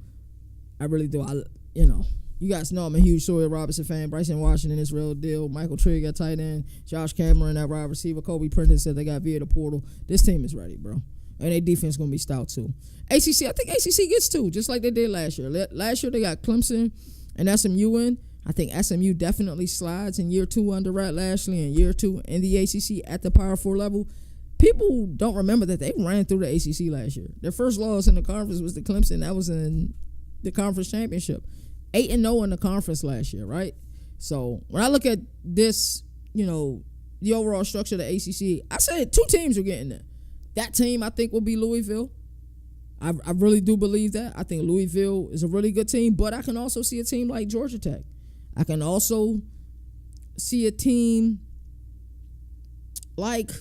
You guys know I'm a huge Sawyer Robinson fan. Bryson Washington is real deal. Michael Trigg at tight end. Josh Cameron at wide receiver. Kobe Prentice said they got via the portal. This team is ready, bro. And their defense is going to be stout, too. ACC, I think ACC gets 2, just like they did last year. Last year, they got Clemson and SMU in. I think SMU definitely slides in year 2 under Rat Lashley and year 2 in the ACC at the Power 4 level. People don't remember that they ran through the ACC last year. Their first loss in the conference was to Clemson. That was in the conference championship. 8-0 in the conference last year, right? So when I look at this, the overall structure of the ACC, I said 2 teams are getting there. That team, I think, will be Louisville. I really do believe that. I think Louisville is a really good team, but I can also see a team like Georgia Tech. I can also see a team like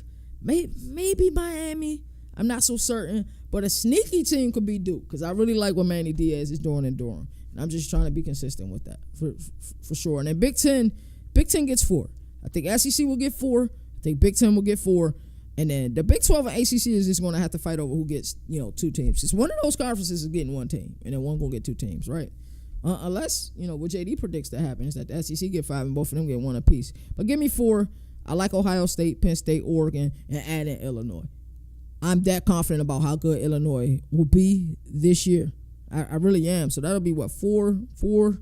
maybe Miami. I'm not so certain, but a sneaky team could be Duke, because I really like what Manny Diaz is doing in Durham. And I'm just trying to be consistent with that for sure. And then Big Ten gets 4. I think SEC will get 4. I think Big Ten will get 4. And then the Big 12 and ACC is just going to have to fight over who gets, 2 teams. Just one of those conferences is getting 1 team, and then one going to get 2 teams, right? Unless, what JD predicts to happen is that the SEC get 5 and both of them get 1 apiece. But give me 4. I like Ohio State, Penn State, Oregon, and add in Illinois. I'm that confident about how good Illinois will be this year. I really am. So that'll be, 4, 2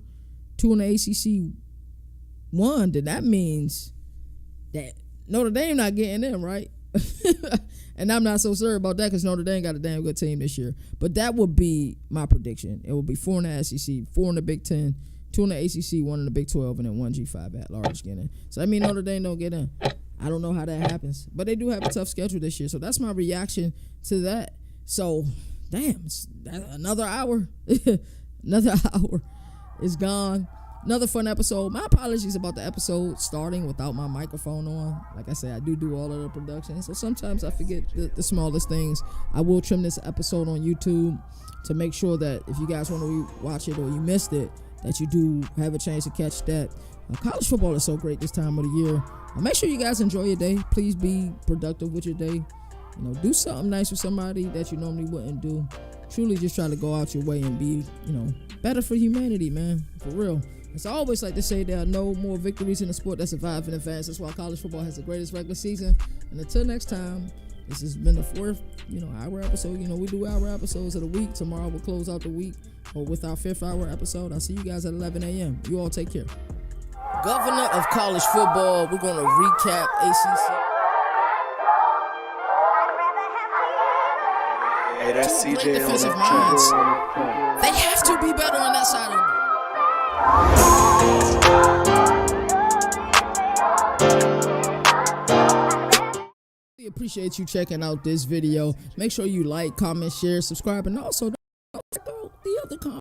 in the ACC, 1. Then that means that Notre Dame not getting in, right? And I'm not so sure about that, because Notre Dame got a damn good team this year. But that would be my prediction. It will be 4 in the SEC, 4 in the Big 10, 2 in the ACC, 1 in the Big 12, and then 1 G5 at large get in. So that means Notre Dame don't get in. I don't know how that happens. But they do have a tough schedule this year. So that's my reaction to that. So, damn, another hour. Another hour is gone. Another fun episode. My apologies about the episode starting without my microphone on. Like I said, I do all of the production, so sometimes I forget the smallest things. I will trim this episode on YouTube to make sure that if you guys want to watch it or you missed it, that you do have a chance to catch that. College football is so great this time of the year. Make sure you guys enjoy your day. Please be productive with your day. Do something nice for somebody that you normally wouldn't do. Truly just try to go out your way and be, better for humanity, man. For real. As I always like to say, there are no more victories in the sport that survive and advance. That's why college football has the greatest regular season. And until next time, this has been the 4th, hour episode. We do hour episodes of the week. Tomorrow we'll close out the week with our 5th hour episode. I'll see you guys at 11 a.m. You all take care. Governor of college football, we're going to recap ACC. Hey, that's CJ Great on defensive the minds. track. They have to be better on that side of the We appreciate you checking out this video. Make sure you like, comment, share, subscribe, and also don't forget the other comments.